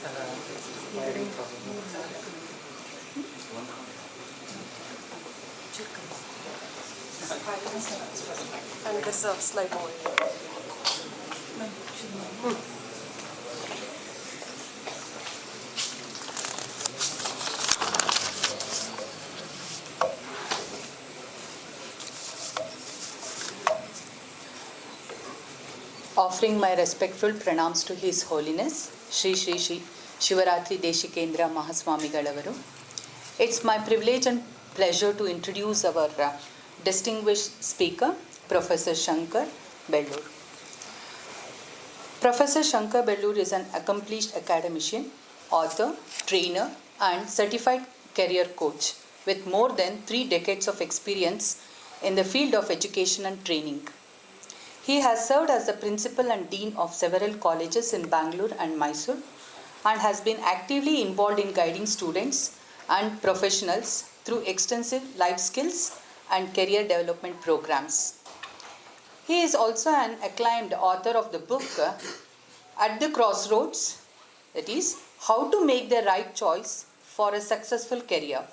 And there's a slide over here. Offering my respectful pranams to His Holiness, Shri Shri Shri Shivaratri Deshikendra Mahaswamigalaru. It's my privilege and pleasure to introduce our distinguished speaker, Professor Shankar Bellur. Professor Shankar Bellur is an accomplished academician, author, trainer, and certified career coach with more than 3 decades of experience in the field of education and training. He has served as the principal and dean of several colleges in Bangalore and Mysore and has been actively involved in guiding students and professionals through extensive life skills and career development programs. He is also an acclaimed author of the book At the Crossroads, that is, How to Make the Right Choice for a Successful Career,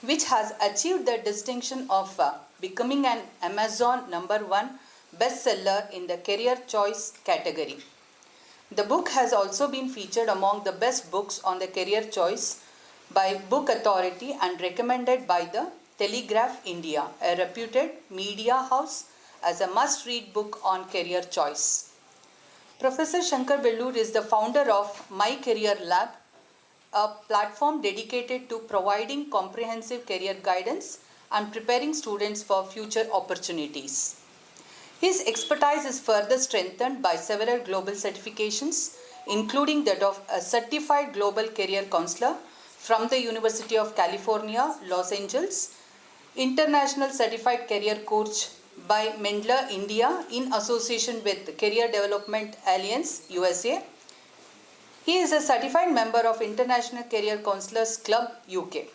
which has achieved the distinction of becoming an Amazon #1 bestseller in the career choice category. The book has also been featured among the best books on the career choice by Book Authority and recommended by the Telegraph India, a reputed media house, as a must-read book on career choice. Professor Shankar Bellur is the founder of My Career Lab, a platform dedicated to providing comprehensive career guidance and preparing students for future opportunities. His expertise is further strengthened by several global certifications, including that of a certified global career counselor from the University of California, Los Angeles, international certified career coach by Mendler India in association with Career Development Alliance, USA. He is a certified member of International Career Counselors Club, UK.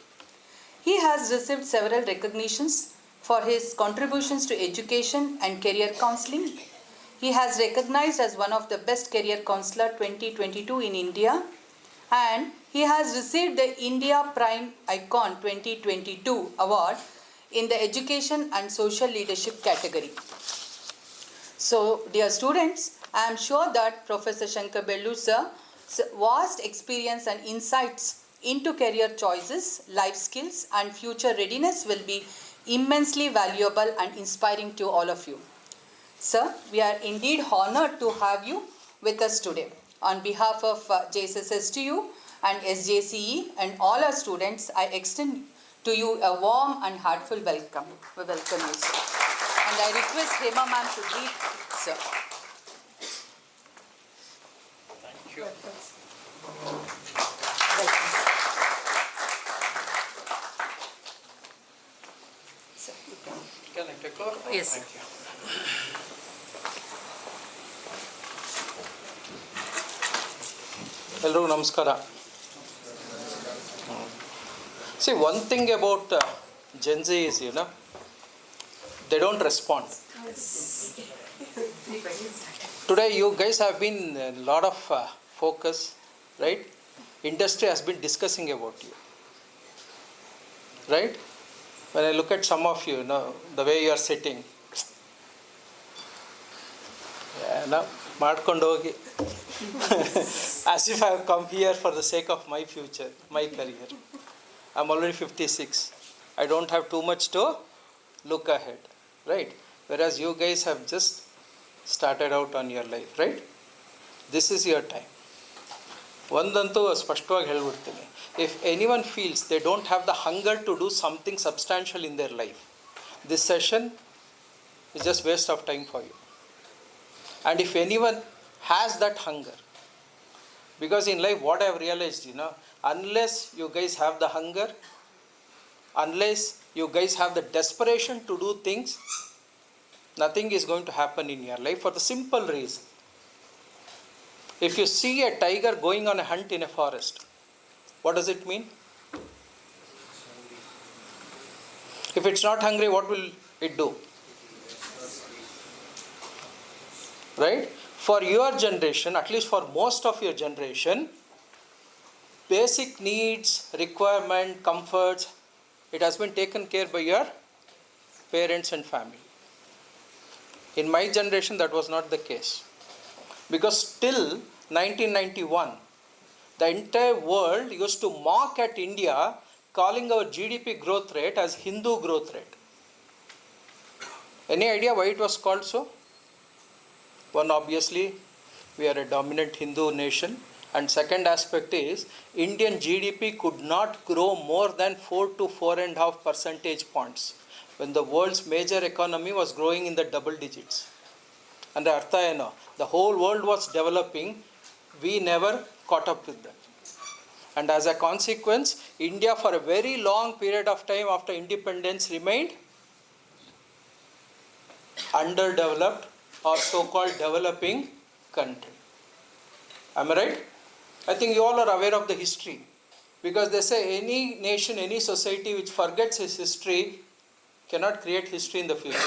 He has received several recognitions for his contributions to education and career counseling. He has recognized as one of the best career counselor 2022 in India, and he has received the India Prime Icon 2022 award in the education and social leadership category. So, dear students, I am sure that Professor Shankar Bellur's vast experience and insights into career choices, life skills, and future readiness will be immensely valuable and inspiring to all of you. Sir, we are indeed honored to have you with us today. On behalf of JSSSTU and SJCE and all our students, I extend to you a warm and heartfelt welcome. We welcome you, sir. And I request Hema ma'am to greet, sir. Thank you. Welcome. Can I take over? Yes. Thank you. Hello, namaskara. See, one thing about Gen Z is, they don't respond. Today, you guys have been a lot of focus, right? Industry has been discussing about you, right? When I look at some of you, the way you are sitting, ಮಾಡ್ಕೊಂಡು ಹೋಗಿ as if I have come here for the sake of my future, my career. I'm already 56. I don't have too much to look ahead, right? Whereas you guys have just started out on your life, right? This is your time. ಒಂದಂತೂ ಸ್ಪಷ್ಟವಾಗಿ ಹೇಳ್ಬಿಡ್ತೀನಿ. If anyone feels they don't have the hunger to do something substantial in their life, this session is just waste of time for you. And if anyone has that hunger, because in life what I have realized, unless you guys have the hunger, unless you guys have the desperation to do things, nothing is going to happen in your life, for the simple reason. If you see a tiger going on a hunt in a forest, what does it mean? If it's not hungry, what will it do? Right? For your generation, at least for most of your generation, basic needs, requirement, comforts, it has been taken care by your parents and family. In my generation, that was not the case. Because till 1991, the entire world used to mock at India, calling our GDP growth rate as Hindu growth rate. Any idea why it was called so? One, obviously, we are a dominant Hindu nation. And second aspect is, Indian GDP could not grow more than 4 to 4.5 percentage points, when the world's major economy was growing in the double digits. And the whole world was developing, we never caught up with them. And as a consequence, India for a very long period of time after independence remained underdeveloped or so-called developing country. Am I right? I think you all are aware of the history. Because they say any nation, any society which forgets its history cannot create history in the future.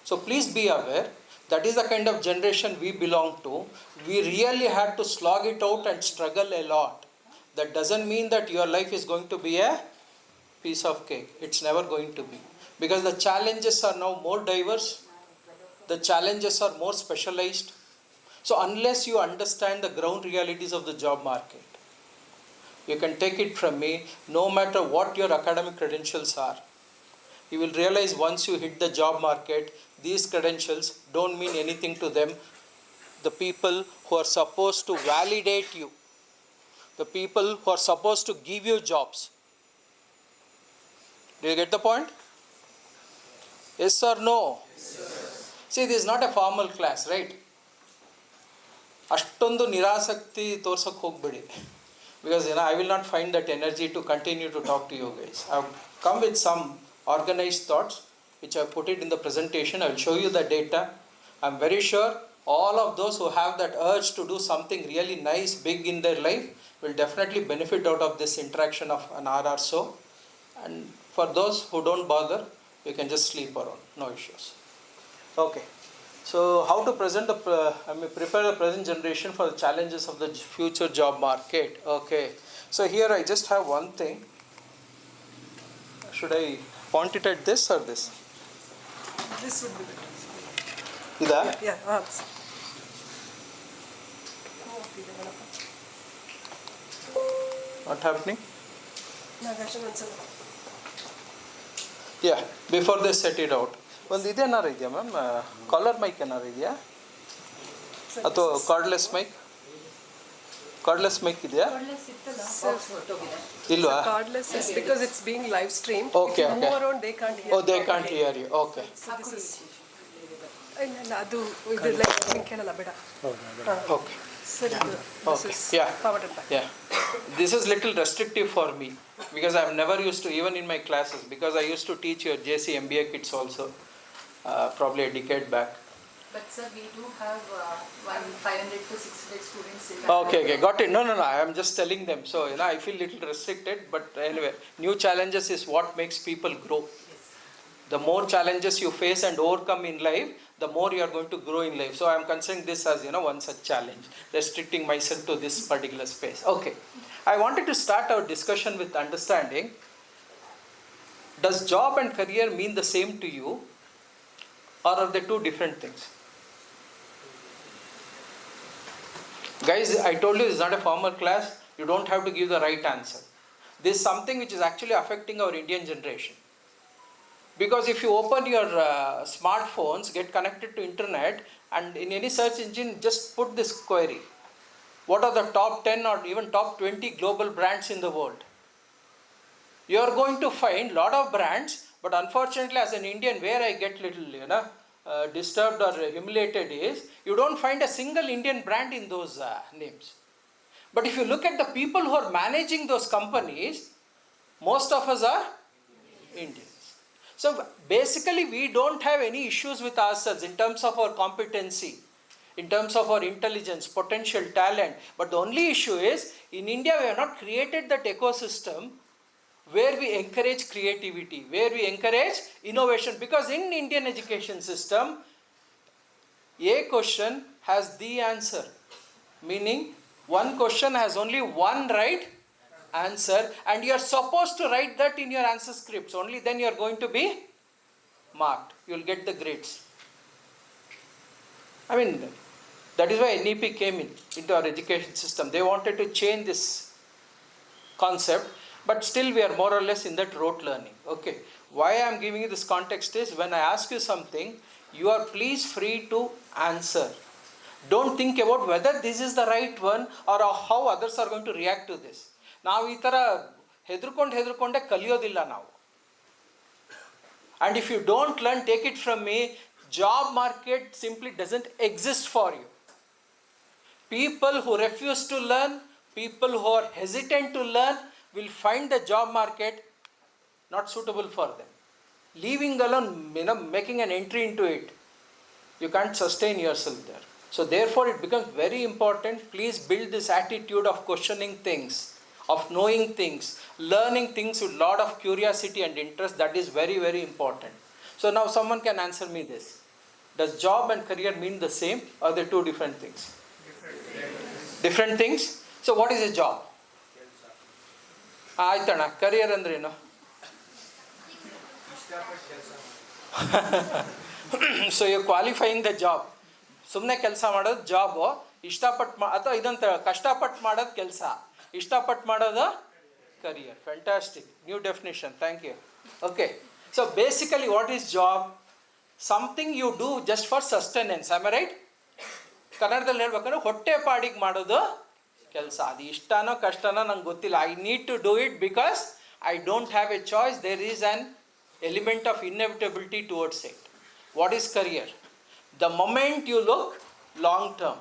So please be aware, that is the kind of generation we belong to. We really had to slog it out and struggle a lot. That doesn't mean that your life is going to be a piece of cake. It's never going to be. Because the challenges are now more diverse. The challenges are more specialized. So unless you understand the ground realities of the job market, you can take it from me, no matter what your academic credentials are, you will realize once you hit the job market, these credentials don't mean anything to them. The people who are supposed to validate you, the people who are supposed to give you jobs. Do you get the point? Yes or no? Yes. See, this is not a formal class, right? ಅಷ್ಟೊಂದು ನಿರಾಸಕ್ತಿ ತೋರ್ಸಕ್ಕೆ ಹೋಗ್ಬೇಡಿ. Because I will not find that energy to continue to talk to you guys. I have come with some organized thoughts which I have put it in the presentation. I will show you the data. I am very sure all of those who have that urge to do something really nice, big in their life will definitely benefit out of this interaction of an hour or so. And for those who don't bother, you can just sleep around, no issues. Okay. So how to prepare the present generation for the challenges of the future job market. Okay. So here I just have one thing. Should I point it at this or this? This would be better. Ida? Yeah. What happening? Yeah, before they set it out. ಒಂದು ಇದೇನಾರು ಇದೆಯಾ ma'am, collar mic ಏನಾರು ಇದೆಯಾ ಅಥವಾ cordless mic ಇದೆಯಾ? ಇಲ್ವಾ? Cardless is because it's being live streamed. Okay, if you move around, they can't hear. Oh, they can't hear you. Okay. So this is ಇಲ್ಲ ಅದು ಇದು ಲೈಕ್ ಕೇಳಲ್ಲ ಬೇಡ. Okay. ಸರಿ. Okay. Yeah. Forward and back. Yeah. This is little restrictive for me because I have never used to, even in my classes, because I used to teach your JC MBA kids also, probably a decade back. But sir, we do have 500 to 600 students in Okay, got it. No, I am just telling them. So, I feel little restricted, but anyway, new challenges is what makes people grow. Yes. The more challenges you face and overcome in life, the more you are going to grow in life. So I am considering this as, one such challenge, restricting myself to this particular space. Okay. I wanted to start our discussion with understanding, does job and career mean the same to you, or are they two different things? Guys, I told you this is not a formal class. You don't have to give the right answer. This is something which is actually affecting our Indian generation. Because if you open your smartphones, get connected to internet, and in any search engine, just put this query. What are the top 10 or even top 20 global brands in the world? You are going to find a lot of brands, but unfortunately as an Indian, where I get little, disturbed or humiliated is, you don't find a single Indian brand in those names. But if you look at the people who are managing those companies, most of us are Indians. So basically we don't have any issues with ourselves in terms of our competency, in terms of our intelligence, potential, talent. But the only issue is, in India we have not created that ecosystem where we encourage creativity, where we encourage innovation. Because in Indian education system, a question has the answer. Meaning, One question has only one right answer, and you are supposed to write that in your answer scripts. Only then you are going to be marked. You will get the grades. I mean, that is why NEP came into our education system. They wanted to change this concept, but still we are more or less in that rote learning. Okay. Why I am giving you this context is, when I ask you something, you are please free to answer. Don't think about whether this is the right one or how others are going to react to this. ನಾವು ಈ ಥರ ಹೆದರ್ಕೊಂಡೆ ಕಲಿಯೋದಿಲ್ಲ ನಾವು. And if you don't learn, take it from me, job market simply doesn't exist for you. People who refuse to learn, people who are hesitant to learn, will find the job market not suitable for them. Leaving alone, making an entry into it, you can't sustain yourself there. So therefore it becomes very important, please build this attitude of questioning things, of knowing things, learning things with lot of curiosity and interest. That is very, very important. So now someone can answer me this. Does job and career mean the same, or they two different things? Different things. So what is a job? ಆಯ್ತಣ್ಣ, career ಅಂದ್ರೆ ಏನು? So you're qualifying the job. ಸುಮ್ಮನೆ ಕೆಲಸ ಮಾಡೋದು job, ಇಷ್ಟಪಟ್ಟು ಅಥವಾ ಇದಂತ ಕಷ್ಟಪಟ್ಟು ಮಾಡೋದು ಕೆಲಸ, ಇಷ್ಟಪಟ್ಟು ಮಾಡೋದು career. Fantastic. New definition. Thank you. Okay. So basically what is job? Something you do just for sustenance. Am I right? ಕನ್ನಡದಲ್ಲಿ ಹೇಳ್ಬೇಕಂದ್ರೆ ಹೊಟ್ಟೆ ಪಾಡಿಗೆ ಮಾಡೋದು ಕೆಲಸ. ಅದು ಇಷ್ಟನೋ ಕಷ್ಟನೋ ನಂಗೆ ಗೊತ್ತಿಲ್ಲ. I need to do it because I don't have a choice. There is an element of inevitability towards it. What is career? The moment you look long term,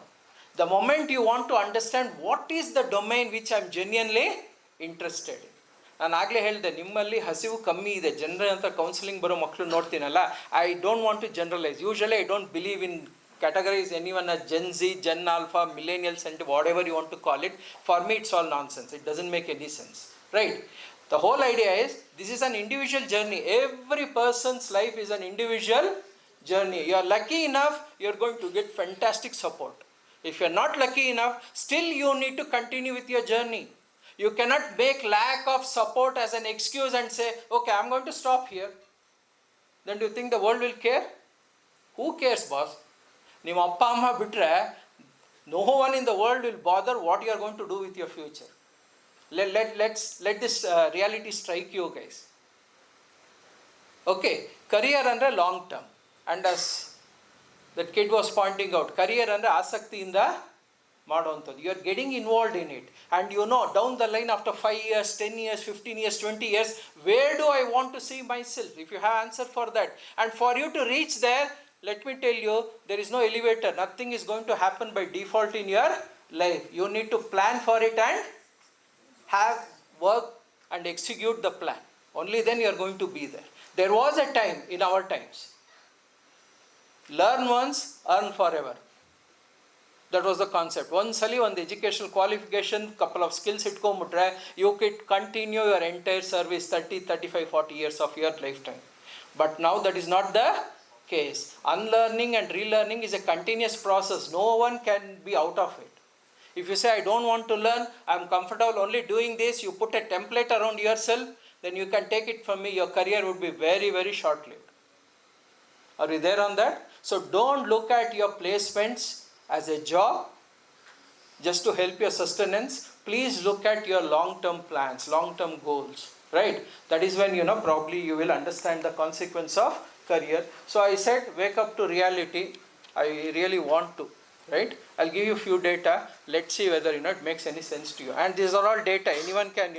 the moment you want to understand what is the domain which I am genuinely interested in. ನಾನು ಆಗಲೇ ಹೇಳಿದೆ, ನಿಮ್ಮಲ್ಲಿ ಹಸಿವು ಕಮ್ಮಿ ಇದೆ. ಜನರ ಅಂತ counselling ಬರೋ ಮಕ್ಕಳು ನೋಡ್ತೀನಲ್ಲ, I don't want to generalise. Usually I don't believe in categorize anyone as Gen Z, Gen Alpha, Millennials, and whatever you want to call it. For me, it's all nonsense. It doesn't make any sense. Right? The whole idea is, this is an individual journey. Every person's life is an individual journey. You are lucky enough, you are going to get fantastic support. If you are not lucky enough, still you need to continue with your journey. You cannot make lack of support as an excuse and say, okay, I'm going to stop here. Then do you think the world will care? Who cares, boss? ನಿಮ್ಮ ಅಪ್ಪ ಅಮ್ಮ ಬಿಟ್ಟರೆ no one in the world will bother what you are going to do with your future. Let this reality strike you, guys. Okay, career ಅಂದರೆ long term. And as that kid was pointing out, career ಅಂದರೆ ಆಸಕ್ತಿಯಿಂದ ಮಾಡುವಂಥದ್ದು. You are getting involved in it, and you know down the line after 5 years, 10 years, 15 years, 20 years, where do I want to see myself? If you have answer for that, and for you to reach there, let me tell you, there is no elevator. Nothing is going to happen by default in your life. You need to plan for it and have work and execute the plan. Only then you are going to be there. There was a time in our times, learn once, earn forever. That was the concept. Once ಒಂದು educational qualification, couple of skills ಇಟ್ಕೊಂಡ್ಬಿಟ್ರೆ, you could continue your entire service 30, 35, 40 years of your lifetime. But now that is not the case. Unlearning and relearning is a continuous process. No one can be out of it. If you say, I don't want to learn, I'm comfortable only doing this, you put a template around yourself, then you can take it from me, your career would be very, very short-lived. Are you there on that? So don't look at your placements as a job just to help your sustenance. Please look at your long-term plans, long-term goals, right? That is when, probably you will understand the consequence of career. So I said, wake up to reality. I really want to, right? I'll give you a few data. Let's see whether it makes any sense to you. And these are all data. Anyone can,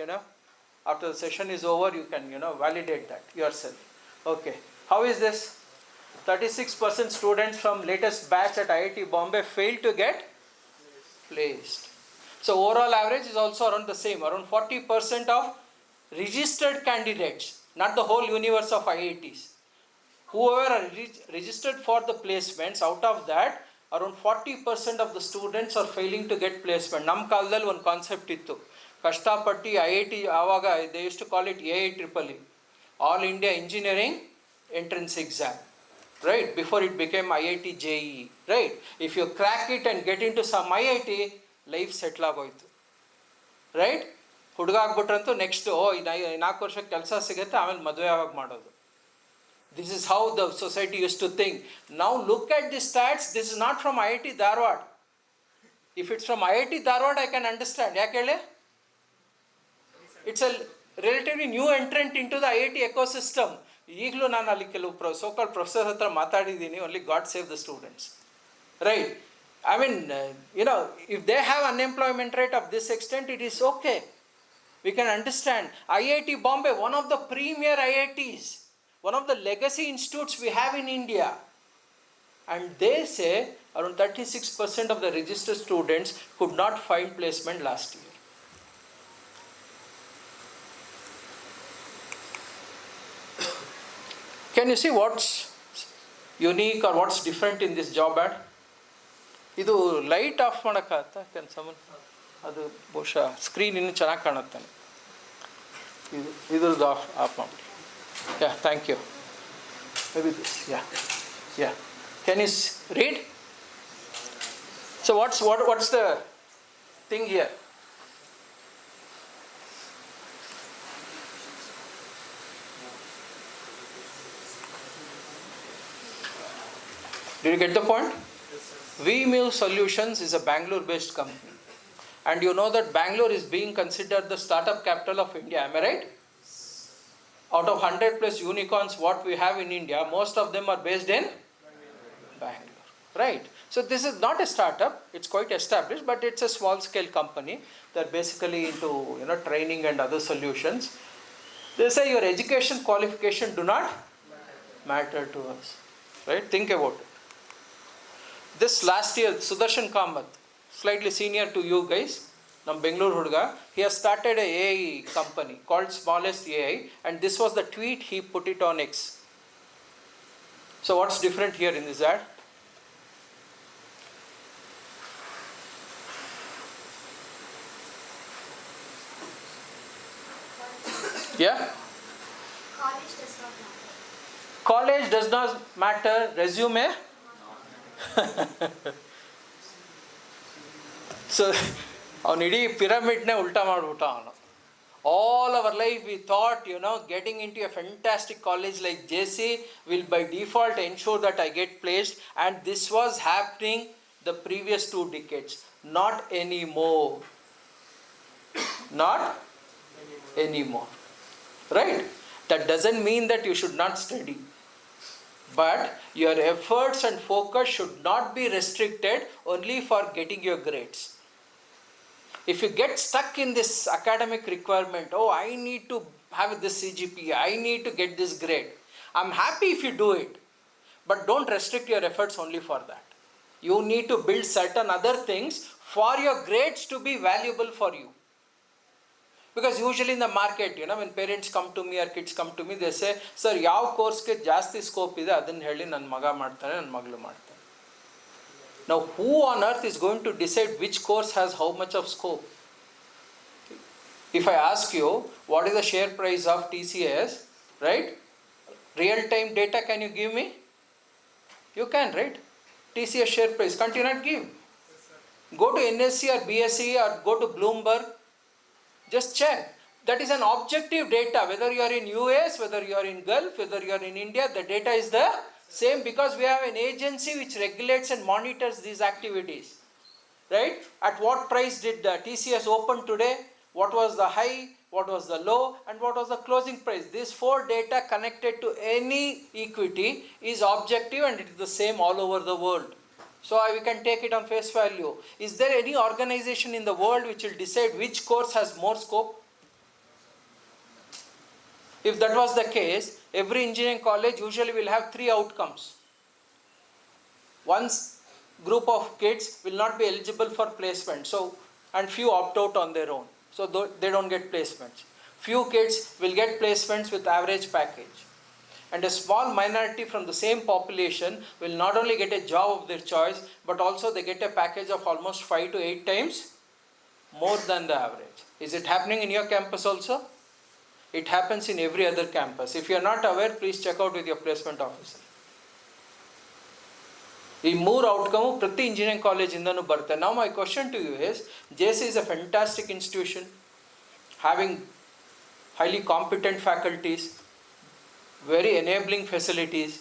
after the session is over, you can, validate that yourself. Okay. How is this? 36% students from latest batch at IIT Bombay failed to get placed. So overall average is also around the same. Around 40% of registered candidates, not the whole universe of IITs. Whoever are registered for the placements, out of that, around 40% of the students are failing to get placement. ನಮ್ಮ ಕಾಲದಲ್ಲಿ ಒಂದು concept ಇತ್ತು, ಕಷ್ಟಪಟ್ಟು IIT, ಆವಾಗ they used to call it AIEEE, All India Engineering Entrance Exam, right? Before it became IIT JEE, right? If you crack it and get into some IIT, life settle ಆಗೋಯ್ತು, right? ಹುಡುಗ ಆಗ್ಬಿಟ್ರಂತೂ next ಈ 4 ವರ್ಷಕ್ಕೆ ಕೆಲಸ ಸಿಗುತ್ತೆ, ಆಮೇಲೆ ಮದುವೆ ಯಾವಾಗ ಮಾಡೋದು. This is how the society used to think. Now look at the stats. This is not from IIT Dharwad. If it's from IIT Dharwad, I can understand. ಯಾಕೆ ಹೇಳಿ? It's a relatively new entrant into the IIT ecosystem. ಈಗಲೂ ನಾನು ಅಲ್ಲಿ ಕೆಲವು so-called professor ಹತ್ರ ಮಾತಾಡಿದ್ದೀನಿ. Only God save the students. Right? I mean, if they have unemployment rate of this extent, it is okay. We can understand. IIT Bombay, one of the premier IITs, one of the legacy institutes we have in India. And they say around 36% of the registered students could not find placement last year. Can you see what's unique or what's different in this job ad? ಇದು light off ಮಾಡೋಕ್ಕಾಗತ್ತಾ? Can summon ಅದು ಬಹುಶಃ screen ಇನ್ನೂ ಚೆನ್ನಾಗಿ ಕಾಣುತ್ತೆ. ಇದ್ರದ್ದು of ಮಾಡಿ. Yeah, thank you. Maybe this. Yeah. Can you read? So what's the thing here? Did you get the point? VMU Solutions is a Bangalore-based company, and you know that Bangalore is being considered the startup capital of India. Am I right? Out of 100 plus unicorns what we have in India, most of them are based in Bangalore, right? So this is not a startup, it's quite established, but it's a small scale company. They're basically into training and other solutions. They say your education qualification do not matter to us, right? Think about it. This last year, Sudarshan Kamath, slightly senior to you guys, Nam Bangalore Huduga, he has started a AI company called Smallest AI, and this was the tweet he put it on X. So what's different here in this ad? Yeah? College does not matter. College does not matter, resume? So ಅವನು ಇಡೀ ಪಿರಮಿಡ್ನೇ ಉಲ್ಟಾ ಮಾಡಿಬಿಟ್ಟ ಅವನು. All our life we thought, getting into a fantastic college like JC will by default ensure that I get placed, and this was happening the previous 2 decades. Not anymore. Not anymore. Right? That doesn't mean that you should not study. But your efforts and focus should not be restricted only for getting your grades. If you get stuck in this academic requirement, I need to have this CGPA, I need to get this grade. I'm happy if you do it, but don't restrict your efforts only for that. You need to build certain other things for your grades to be valuable for you. Because usually in the market, when parents come to me or kids come to me, they say, sir, ಯಾವ ಕೋರ್ಸ್ಗೆ ಜಾಸ್ತಿ scope ಇದೆ ಅದನ್ನು ಹೇಳಿ ನನ್ನ ಮಗ ಮಾಡ್ತಾನೆ, ನನ್ನ ಮಗಳು ಮಾಡ್ತಾನೆ. Now, who on earth is going to decide which course has how much of scope? If I ask you, what is the share price of TCS, right? Real-time data, can you give me? You can, right? TCS share price, can't you not give? Go to NSE or BSE or go to Bloomberg. Just check. That is an objective data. Whether you are in US, whether you are in Gulf, whether you are in India, the data is the same because we have an agency which regulates and monitors these activities. Right? At what price did the TCS open today? What was the high? What was the low? And what was the closing price? These 4 data connected to any equity is objective and it is the same all over the world. So we can take it on face value. Is there any organization in the world which will decide which course has more scope? If that was the case, every engineering college usually will have 3 outcomes. One group of kids will not be eligible for placement, and few opt out on their own, so they don't get placements. Few kids will get placements with average package. And a small minority from the same population will not only get a job of their choice, but also they get a package of almost 5 to 8 times more than the average. Is it happening in your campus also? It happens in every other campus. If you are not aware, please check out with your placement officer. ಈ ಮೂರು ಔಟ್ಕಮು ಪ್ರತಿ engineering ಕಾಲೇಜಿಂದನೂ ಬರುತ್ತೆ. ನಾವು my question to you is, JC is a fantastic institution, having highly competent faculties, very enabling facilities,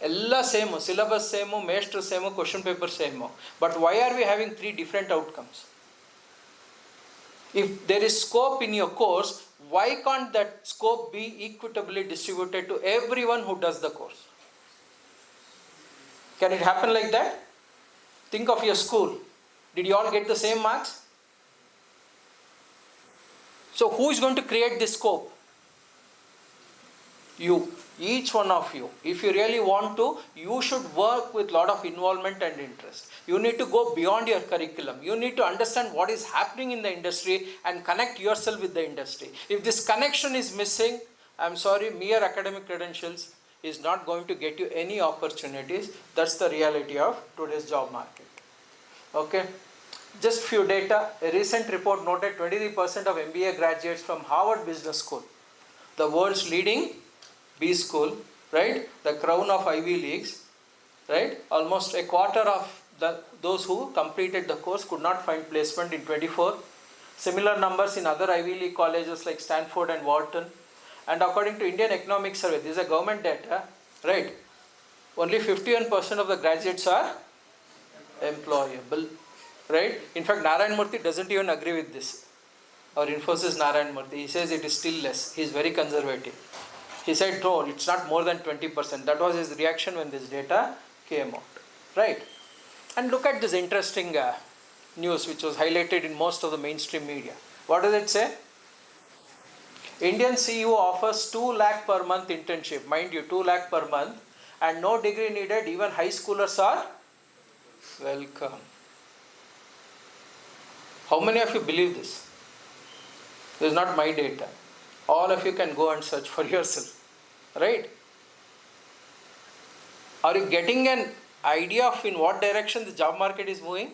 ಎಲ್ಲ same, syllabus same, ಮೇಸ್ಟ್ರು same, question paper same. But why are we having 3 different outcomes? If there is scope in your course, why can't that scope be equitably distributed to everyone who does the course? Can it happen like that? Think of your school. Did you all get the same marks? So who is going to create this scope? You, each one of you. If you really want to, you should work with lot of involvement and interest. You need to go beyond your curriculum. You need to understand what is happening in the industry and connect yourself with the industry. If this connection is missing, I'm sorry, mere academic credentials is not going to get you any opportunities. That's the reality of today's job market. Okay? Just few data. A recent report noted 23% of MBA graduates from Harvard Business School, the world's leading B school, right? The crown of Ivy Leagues, right? Almost a quarter of those who completed the course could not find placement in 24. Similar numbers in other Ivy League colleges like Stanford and Wharton. And according to Indian Economic Survey, this is a government data, right? Only 51% of the graduates are employable, right? In fact, Narayan Murthy doesn't even agree with this. Our Infosys Narayan Murthy, he says it is still less. He is very conservative. He said, no, it's not more than 20%. That was his reaction when this data came out, right? And look at this interesting news which was highlighted in most of the mainstream media. What does it say? Indian CEO offers 2 lakh per month internship. Mind you, 2 lakh per month, and no degree needed. Even high schoolers are welcome. How many of you believe this? This is not my data. All of you can go and search for yourself, right? Are you getting an idea of in what direction the job market is moving?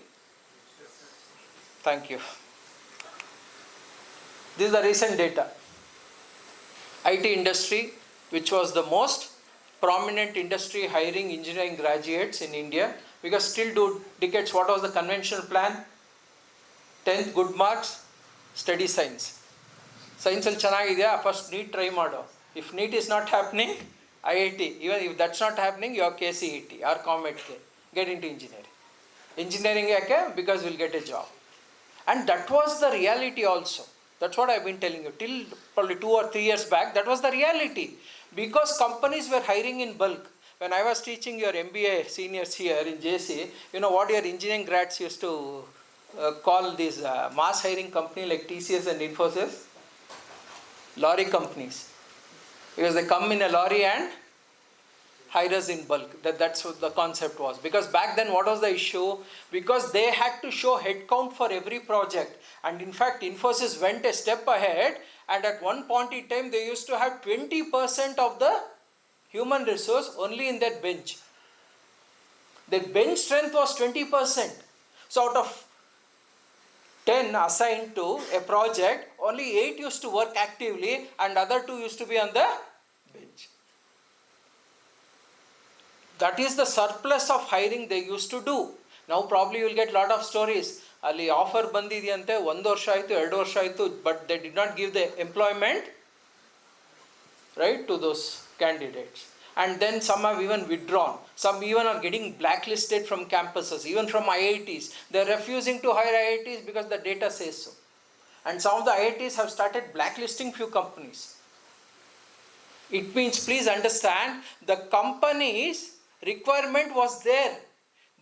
Thank you. This is the recent data. IT industry, which was the most prominent industry hiring engineering graduates in India, because still 2 decades, what was the conventional plan? 10th good marks, study science. Science ಅಲ್ಲಿ ಚೆನ್ನಾಗಿದೆಯಾ, first NEET try ಮಾಡು. If NEET is not happening, IIT. Even if that's not happening, you have KCET or COMET-K. Get into engineering. Engineering yake? Because we'll get a job. And that was the reality also. That's what I've been telling you. Till probably 2 or 3 years back, that was the reality. Because companies were hiring in bulk. When I was teaching your MBA seniors here in JC, you know what your engineering grads used to call this mass hiring company like TCS and Infosys? Lorry companies, because they come in a lorry and hire us in bulk. That's what the concept was. Because back then, what was the issue? Because they had to show headcount for every project. And in fact, Infosys went a step ahead, and at one point in time, they used to have 20% of the human resource only in that bench. Their bench strength was 20%. So out of 10 assigned to a project, only 8 used to work actively and other 2 used to be on the bench. That is the surplus of hiring they used to do. Now probably you will get lot of stories. Ali offer bandidiyante 1 varsha aitu 2 varsha aitu, but they did not give the employment, right, to those candidates. And then some have even withdrawn. Some even are getting blacklisted from campuses, even from IITs. They are refusing to hire IITs because the data says so. And some of the IITs have started blacklisting few companies. It means, please understand, the company's requirement was there,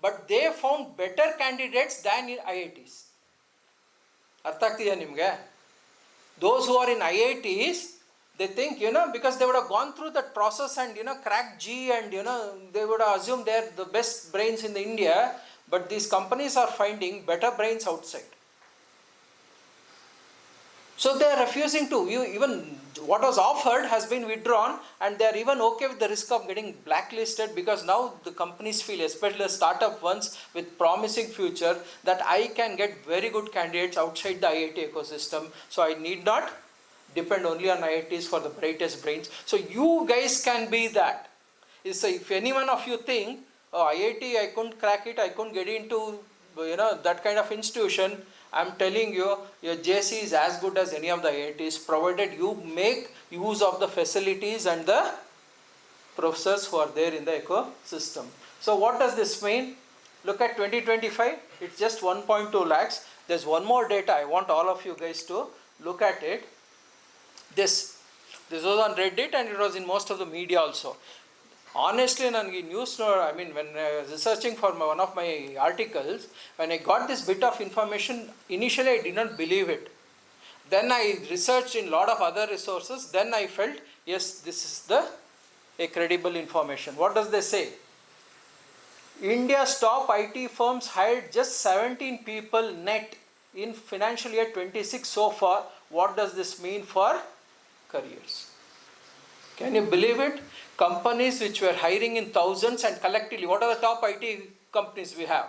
but they found better candidates than in IITs. ಅರ್ಥ ಆಗ್ತಿದೆಯಾ ನಿಮಗೆ? Those who are in IITs, they think, because they would have gone through that process and, cracked G and, they would have assumed they're the best brains in the India, but these companies are finding better brains outside. So they are refusing to, even what was offered has been withdrawn, and they are even okay with the risk of getting blacklisted, because now the companies feel, especially the startup ones with promising future, that I can get very good candidates outside the IIT ecosystem, so I need not depend only on IITs for the brightest brains. So you guys can be that. So if any one of you think oh, IIT, I couldn't crack it, I couldn't get into, that kind of institution. I'm telling you, your JC is as good as any of the IITs, provided you make use of the facilities and the professors who are there in the ecosystem. So what does this mean? Look at 2025, it's just 1.2 lakhs. There's one more data, I want all of you guys to look at it. This was on Reddit and it was in most of the media also. Honestly, news, when I was researching for one of my articles, when I got this bit of information, initially I did not believe it. Then I researched in a lot of other resources, then I felt, yes, this is a credible information. What does they say? India's top IT firms hired just 17 people net in financial year 26 so far. What does this mean for careers? Can you believe it? Companies which were hiring in thousands and collectively, what are the top IT companies we have?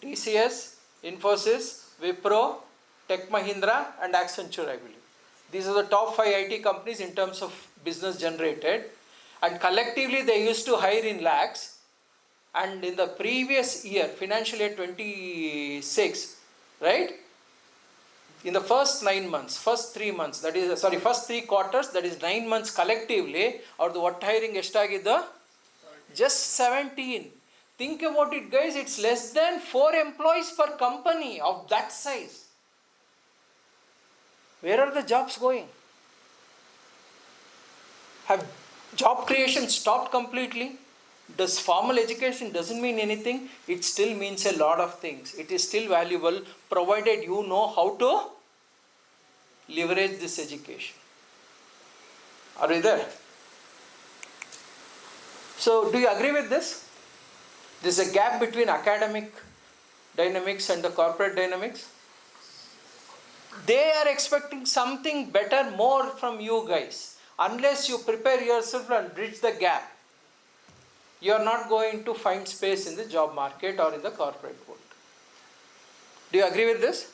TCS, Infosys, Wipro, Tech Mahindra and Accenture, I believe. These are the top 5 IT companies in terms of business generated, and collectively they used to hire in lakhs. And in the previous year, financial year 26, right? In the first 9 months, first 3 quarters, that is 9 months collectively, or the what hiring eshtagidu? Just 17. Think about it, guys, it's less than 4 employees per company of that size. Where are the jobs going? Have job creation stopped completely? Does formal education doesn't mean anything? It still means a lot of things. It is still valuable provided you know how to leverage this education. Are you there? So, do you agree with this? There is a gap between academic dynamics and the corporate dynamics. They are expecting something better, more from you guys. Unless you prepare yourself and bridge the gap, you are not going to find space in the job market or in the corporate world. Do you agree with this?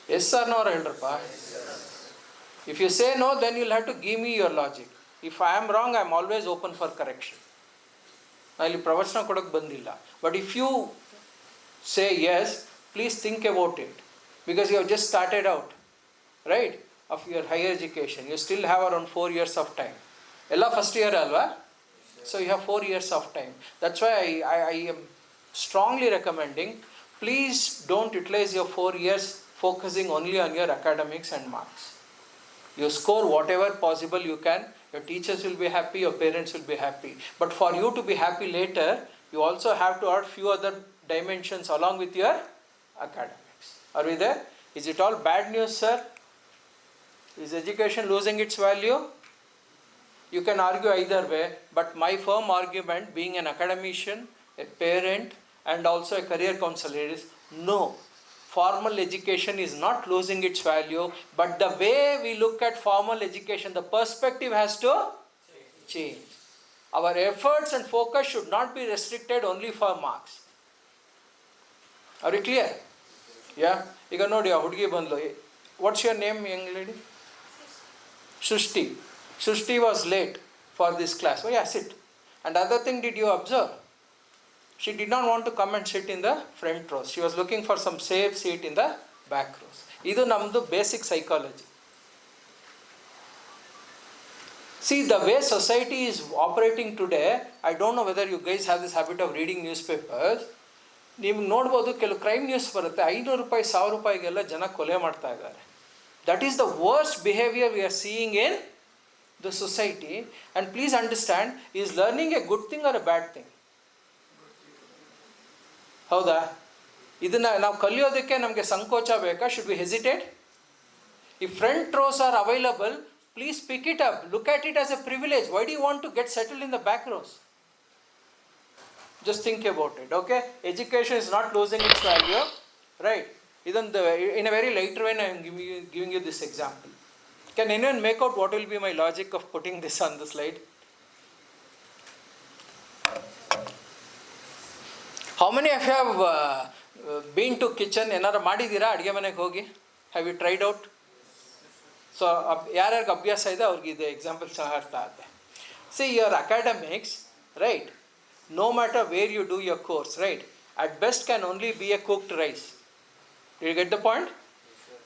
Yes or no, Rendrapa? If you say no, then you'll have to give me your logic. If I am wrong, I am always open for correction. But if you say yes, please think about it. Because you have just started out, right, of your higher education. You still have around 4 years of time. Ella first year alva? So you have 4 years of time. That's why I am strongly recommending, please don't utilize your 4 years focusing only on your academics and marks. You score whatever possible you can, your teachers will be happy, your parents will be happy. But for you to be happy later, you also have to add few other dimensions along with your academics. Are we there? Is it all bad news, sir? Is education losing its value? You can argue either way, but my firm argument, being an academician, a parent, and also a career counselor, is no. Formal education is not losing its value, but the way we look at formal education, the perspective has to change. Our efforts and focus should not be restricted only for marks. Are you clear? Yeah? You can know hudgi bandlo. What's your name, young lady? Shushti. Shushti was late for this class. Oh yeah, sit. And other thing, did you observe? She did not want to come and sit in the front rows. She was looking for some safe seat in the back rows. Idu namdu basic psychology. See, the way society is operating today, I don't know whether you guys have this habit of reading newspapers. ನೀವು ನೋಡ್ಬೋದು ಕೆಲವು crime news ಬರುತ್ತೆ, 500 ರೂಪಾಯಿ 1000 ರೂಪಾಯಿಗೆಲ್ಲ ಜನ ಕೊಲೆ ಮಾಡ್ತಾ ಇದ್ದಾರೆ. That is the worst behavior we are seeing in the society. And please understand, is learning a good thing or a bad thing? ಹೌದಾ? ಇದನ್ನ ನಾವು ಕಲಿಯೋದಕ್ಕೆ ನಮಗೆ ಸಂಕೋಚ ಬೇಕಾ? Should we hesitate? If front rows are available, please pick it up. Look at it as a privilege. Why do you want to get settled in the back rows? Just think about it, okay? Education is not losing its value, right? In a very light way, I am giving you this example. Can anyone make out what will be my logic of putting this on the slide? How many of you have been to kitchen? Enara madidira adige manege hogi? Have you tried out? So, ಯಾರ್ಯಾರಿಗೆ ಅಭ್ಯಾಸ ಇದೆ ಅವ್ರಿಗೆ ಇದು example ಚೆನ್ನಾಗಿ ಅರ್ಥ ಆಗುತ್ತೆ. See, your academics, right? no matter where you do your course, right? At best can only be a cooked rice. Did you get the point?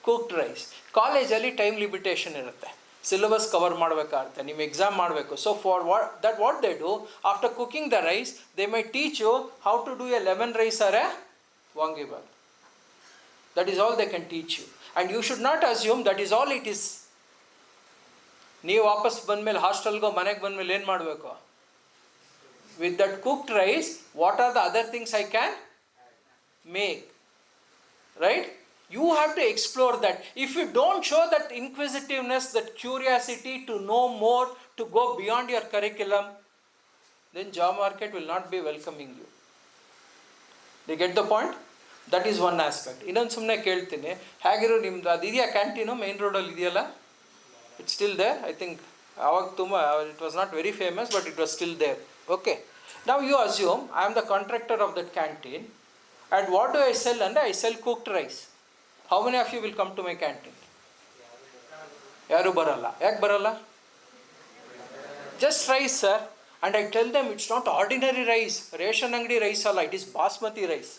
Cooked rice. ಕಾಲೇಜಲ್ಲಿ time limitation ಇರುತ್ತೆ, ಸಿಲೆಬಸ್ ಕವರ್ ಮಾಡಬೇಕಾಗುತ್ತೆ, ನಿಮ್ಮ exam ಮಾಡಬೇಕು. So for what they do after cooking the rice, they may teach you how to do a lemon rice or a vangibath. That is all they can teach you. And you should not assume that is all it is. ನೀವು ವಾಪಸ್ ಬಂದಮೇಲೆ ಹಾಸ್ಟೆಲ್ಗೋ ಮನೆಗೆ ಬಂದಮೇಲೆ ಏನು ಮಾಡಬೇಕು? With that cooked rice, what are the other things I can make? Right? You have to explore that. If you don't show that inquisitiveness, that curiosity to know more, to go beyond your curriculum, then job market will not be welcoming you. Do you get the point? That is one aspect. ಇನ್ನೊಂದು ಸುಮ್ಮನೆ ಕೇಳ್ತೀನಿ, ಹೇಗಿರೋ ನಿಮ್ದು ಅದು ಇದೆಯಾ canteen main ರೋಡಲ್ಲಿ ಇದೆಯಲ್ಲ? It's still there. I think ಆವಾಗ ತುಂಬ it was not very famous, but it was still there. Okay. Now you assume I am the contractor of that canteen, and what do I sell? And I sell cooked rice. How many of you will come to my canteen? Yaru baralla. Yak baralla? Just rice, sir. And I tell them it's not ordinary rice. Ration angdi rice alla. It is basmati rice.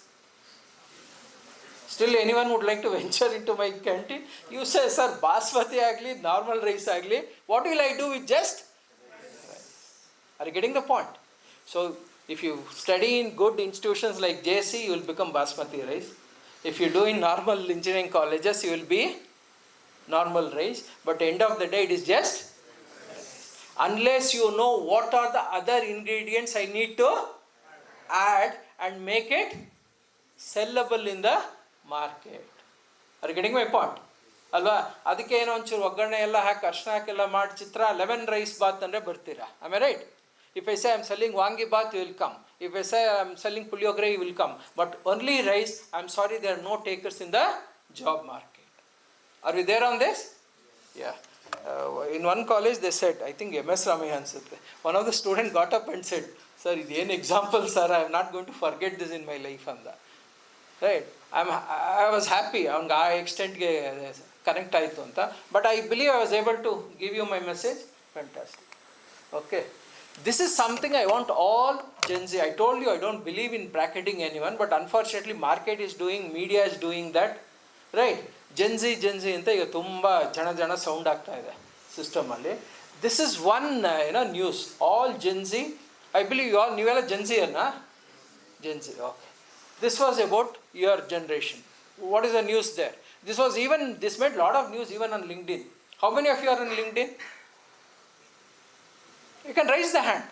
Still anyone would like to venture into my canteen? You say, sir, basmati agli, normal rice agli. What will I do with just? Are you getting the point? So, if you study in good institutions like JC, you will become basmati rice. If you do in normal engineering colleges, you will be normal rice. But end of the day, it is just unless you know what are the other ingredients I need to add and make it sellable in the market. Are you getting my point? ಅಲ್ವಾ? ಅದಕ್ಕೆ ಏನೋ ಒಂಚೂರು ಒಗ್ಗರಣೆ ಎಲ್ಲ ಹಾಕಿ ಅರ್ಶಿನ ಹಾಕೆಲ್ಲ ಮಾಡಿ ಚಿತ್ರ lemon rice Baat ಅಂದರೆ ಬರ್ತೀರಾ. Am I right? If I say I am selling wangi bath, you will come. If I say I am selling puliyogre, you will come. But only rice, I am sorry, there are no takers in the job market. Are we there on this? Yeah. In one college they said, I think MS Ramaya answered. One of the students got up and said, sir, this is an example, sir. I am not going to forget this in my life. Right? I was happy. ಆ ಎಕ್ಸ್ಟೆಂಟ್ಗೆ connect ಆಯಿತು ಅಂತ. But I believe I was able to give you my message. Fantastic. Okay. This is something I want all Gen Z. I told you I don't believe in bracketing anyone, but unfortunately market is doing, media is doing that, right? Gen Z ಅಂತ ಈಗ ತುಂಬ ಜನ sound ಆಗ್ತಾ ಇದೆ ಸಿಸ್ಟಮಲ್ಲಿ. This is one news. All Gen Z, I believe you all, ನೀವೆಲ್ಲ Gen Z ಅಲ್ಲ? Gen Z, okay. This was about your generation. What is the news there? This made lot of news even on LinkedIn. How many of you are on LinkedIn? You can raise the hand.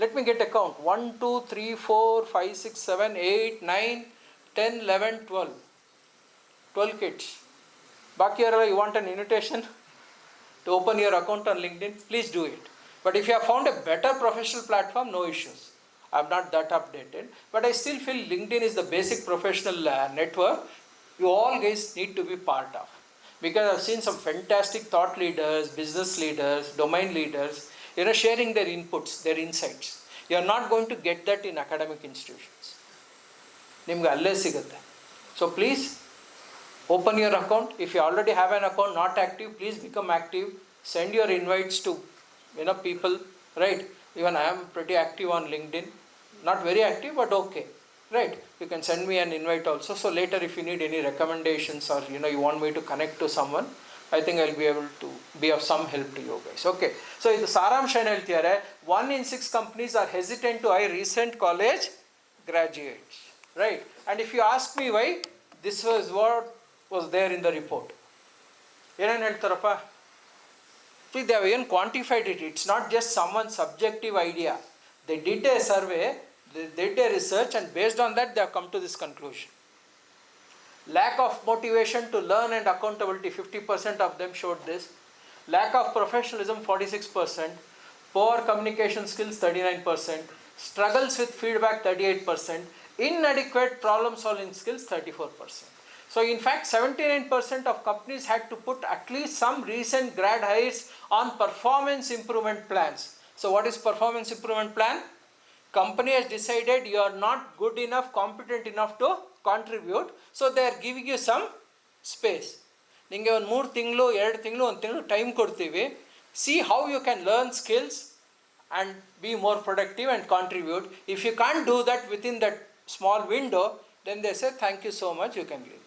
Let me get a count. 1, 2, 3, 4, 5, 6, 7, 8, 9, 10, 11, 12. 12 kids. Bakiyarala, you want an invitation to open your account on LinkedIn? Please do it. But if you have found a better professional platform, no issues. I am not that updated. But I still feel LinkedIn is the basic professional network you all guys need to be part of. Because I have seen some fantastic thought leaders, business leaders, domain leaders, sharing their inputs, their insights. You are not going to get that in academic institutions. ನಿಮ್ಗೆ ಅಲ್ಲೇ ಸಿಗುತ್ತೆ. So please open your account. If you already have an account not active, please become active. Send your invites to people, right? Even I am pretty active on LinkedIn. Not very active, but okay, right? You can send me an invite also. So later if you need any recommendations or you want me to connect to someone, I think I'll be able to be of some help to you guys. Okay. So ಇದು ಸಾರಾಂಶ ಏನು ಹೇಳ್ತಿದ್ದಾರೆ? 1 in 6 companies are hesitant to hire recent college graduates. Right? And if you ask me why, this was what was there in the report. ಏನೇನು ಹೇಳ್ತಾರಪ್ಪ? See, they have even quantified it. It's not just someone's subjective idea. They did a survey, they did a research, and based on that they have come to this conclusion. Lack of motivation to learn and accountability, 50% of them showed this. Lack of professionalism, 46%. Poor communication skills, 39%. Struggles with feedback, 38%. Inadequate problem solving skills, 34%. So in fact, 79% of companies had to put at least some recent grad hires on performance improvement plans. So what is performance improvement plan? Company has decided you are not good enough, competent enough to contribute, so they are giving you some space. ನಿಮಗೆ ಒಂದು 3 ತಿಂಗಳು 2 ತಿಂಗಳು 1 ತಿಂಗಳು time ಕೊಡ್ತೀವಿ. See how you can learn skills and be more productive and contribute. If you can't do that within that small window, then they say thank you so much, you can leave.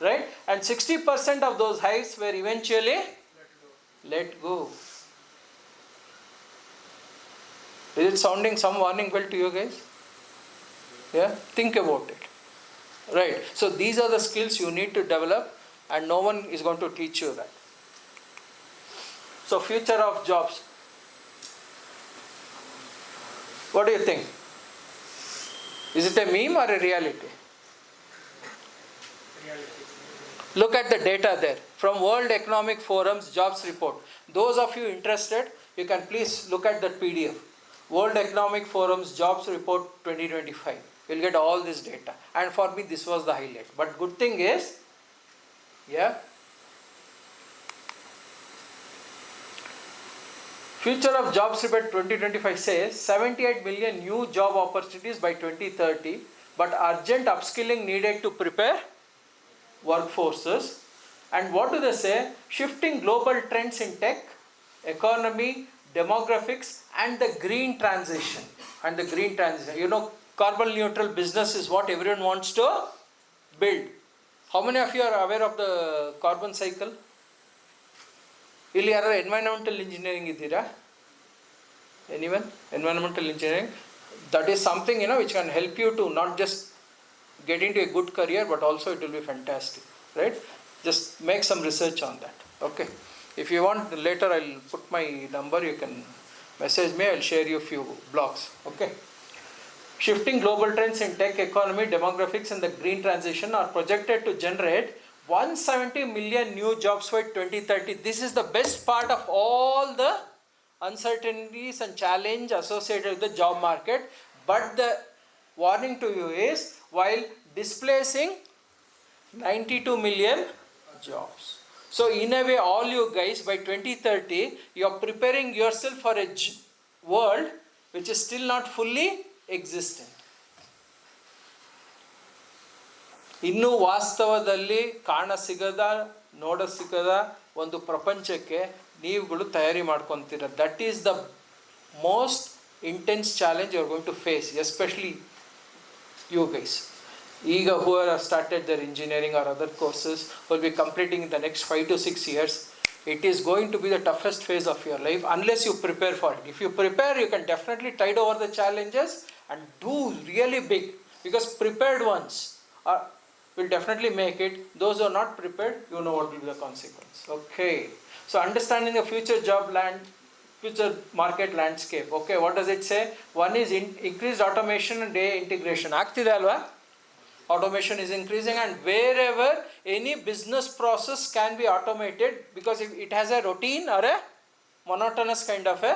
Right? And 60% of those hives were eventually let go. Is it sounding some warning bell to you guys? Yeah? Think about it. Right. So these are the skills you need to develop, and no one is going to teach you that. So future of jobs. What do you think? Is it a meme or a reality? Look at the data there. From World Economic Forum's jobs report. Those of you interested, you can please look at that PDF. World Economic Forum's jobs report 2025. You'll get all this data. And for me, this was the highlight. But good thing is, yeah, Future of Jobs Report 2025 says 78 million new job opportunities by 2030, but urgent upskilling needed to prepare workforces. And what do they say? Shifting global trends in tech, economy, demographics, and the green transition. And the green transition. You know, carbon neutral business is what everyone wants to build. How many of you are aware of the carbon cycle? ಇಲ್ಲಿ ಯಾರು environmental engineering ಇದ್ದೀರಾ? Anyone? Environmental engineering? That is something, you know, which can help you to not just get into a good career, but also it will be fantastic, right? Just make some research on that. Okay. If you want, later I'll put my number, you can message me, I'll share you a few blogs. Okay. Shifting global trends in tech, economy, demographics, and the green transition are projected to generate 170 million new jobs by 2030. This is the best part of all the uncertainties and challenge associated with the job market. But the warning to you is, while displacing 92 million jobs. So in a way, all you guys, by 2030, you are preparing yourself for a world which is still not fully existent. ಇನ್ನು ವಾಸ್ತವದಲ್ಲಿ ಕಾಣಸಿಗದ ನೋಡಸಿಗದ ಒಂದು ಪ್ರಪಂಚಕ್ಕೆ ನೀವುಗಳು ತಯಾರಿ ಮಾಡ್ಕೊತೀರ. That is the most intense challenge you are going to face, especially you guys. ಈಗ who have started their engineering or other courses will be completing in the next 5 to 6 years. It is going to be the toughest phase of your life unless you prepare for it. If you prepare, you can definitely tide over the challenges and do really big, because prepared ones will definitely make it. Those who are not prepared, you know what will be the consequence. Okay. So understanding the future market landscape. Okay, what does it say? One is increased automation and AI integration. ಆಗ್ತಿದೆ ಅಲ್ವಾ? Automation is increasing, and wherever any business process can be automated, because if it has a routine or a monotonous kind of a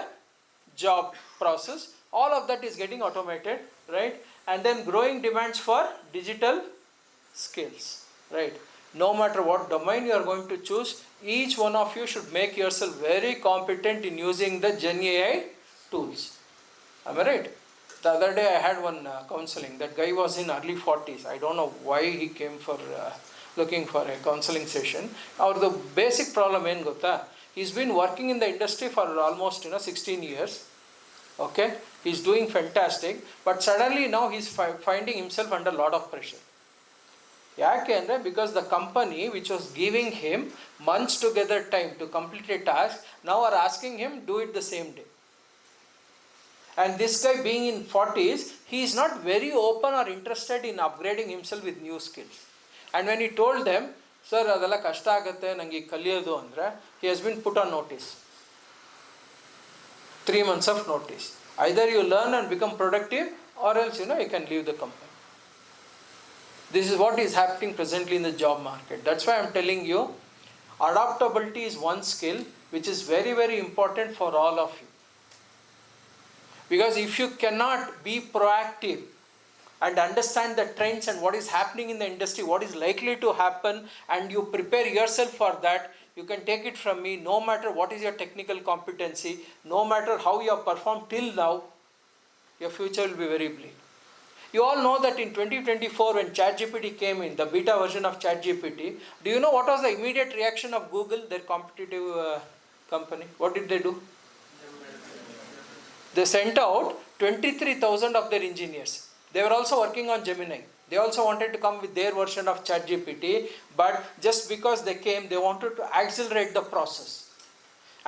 job process, all of that is getting automated, right? And then growing demands for digital skills, right? No matter what domain you are going to choose, each one of you should make yourself very competent in using the Gen AI tools. Am I right? The other day I had one counseling. That guy was in early 40s. I don't know why he came for looking for a counseling session. Or the basic problem ಏನು ಗೊತ್ತಾ? He's been working in the industry for almost 16 years. Okay, he's doing fantastic, but suddenly now he's finding himself under a lot of pressure. ಯಾಕೆ ಅಂದರೆ, because the company which was giving him months together time to complete a task, now are asking him do it the same day. And this guy being in 40s, he is not very open or interested in upgrading himself with new skills. And when he told them, sir ಅದೆಲ್ಲ ಕಷ್ಟ ಆಗುತ್ತೆ ನನಗೆ ಕಲಿಯೋದು ಅಂದರೆ, he has been put on notice. 3 months of notice. Either you learn and become productive, or else you can leave the company. This is what is happening presently in the job market. That's why I'm telling you, adaptability is one skill which is very, very important for all of you. Because if you cannot be proactive and understand the trends and what is happening in the industry, what is likely to happen, and you prepare yourself for that, you can take it from me, no matter what is your technical competency, no matter how you have performed till now, your future will be very bleak. You all know that in 2024, when ChatGPT came in, the beta version of ChatGPT, do you know what was the immediate reaction of Google, their competitive company? What did they do? They sent out 23,000 of their engineers. They were also working on Gemini. They also wanted to come with their version of ChatGPT, but just because they came, they wanted to accelerate the process.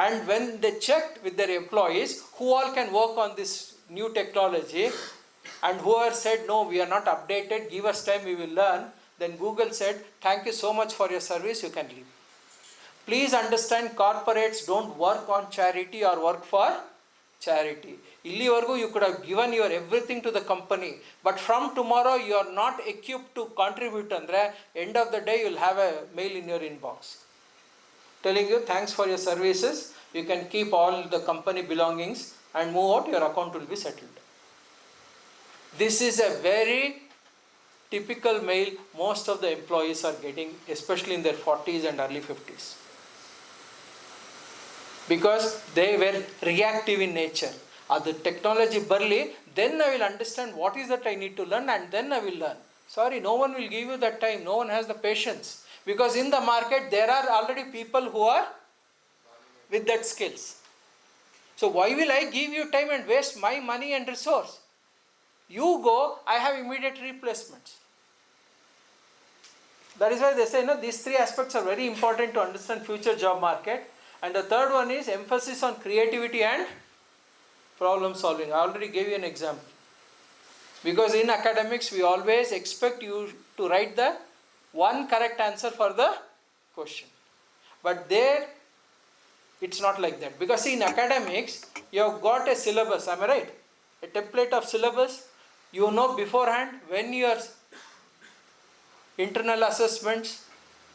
And when they checked with their employees who all can work on this new technology, and whoever said, no, we are not updated, give us time, we will learn, then Google said, thank you so much for your service, you can leave. Please understand, corporates don't work on charity or work for charity. Illivargu you could have given your everything to the company, but from tomorrow you are not equipped to contribute andre, end of the day you will have a mail in your inbox telling you thanks for your services, you can keep all the company belongings and move out, your account will be settled. This is a very typical mail most of the employees are getting, especially in their 40s and early 50s. Because they were reactive in nature. The technology barely, then I will understand what is that I need to learn, and then I will learn. Sorry, no one will give you that time, no one has the patience. Because in the market there are already people who are with that skills. So why will I give you time and waste my money and resource? You go, I have immediate replacements. That is why they say, no, these three aspects are very important to understand future job market. And the third one is emphasis on creativity and problem solving. I already gave you an example. Because in academics, we always expect you to write the one correct answer for the question. But there, it's not like that. Because in academics, you have got a syllabus, am I right? A template of syllabus. You know beforehand when your internal assessments,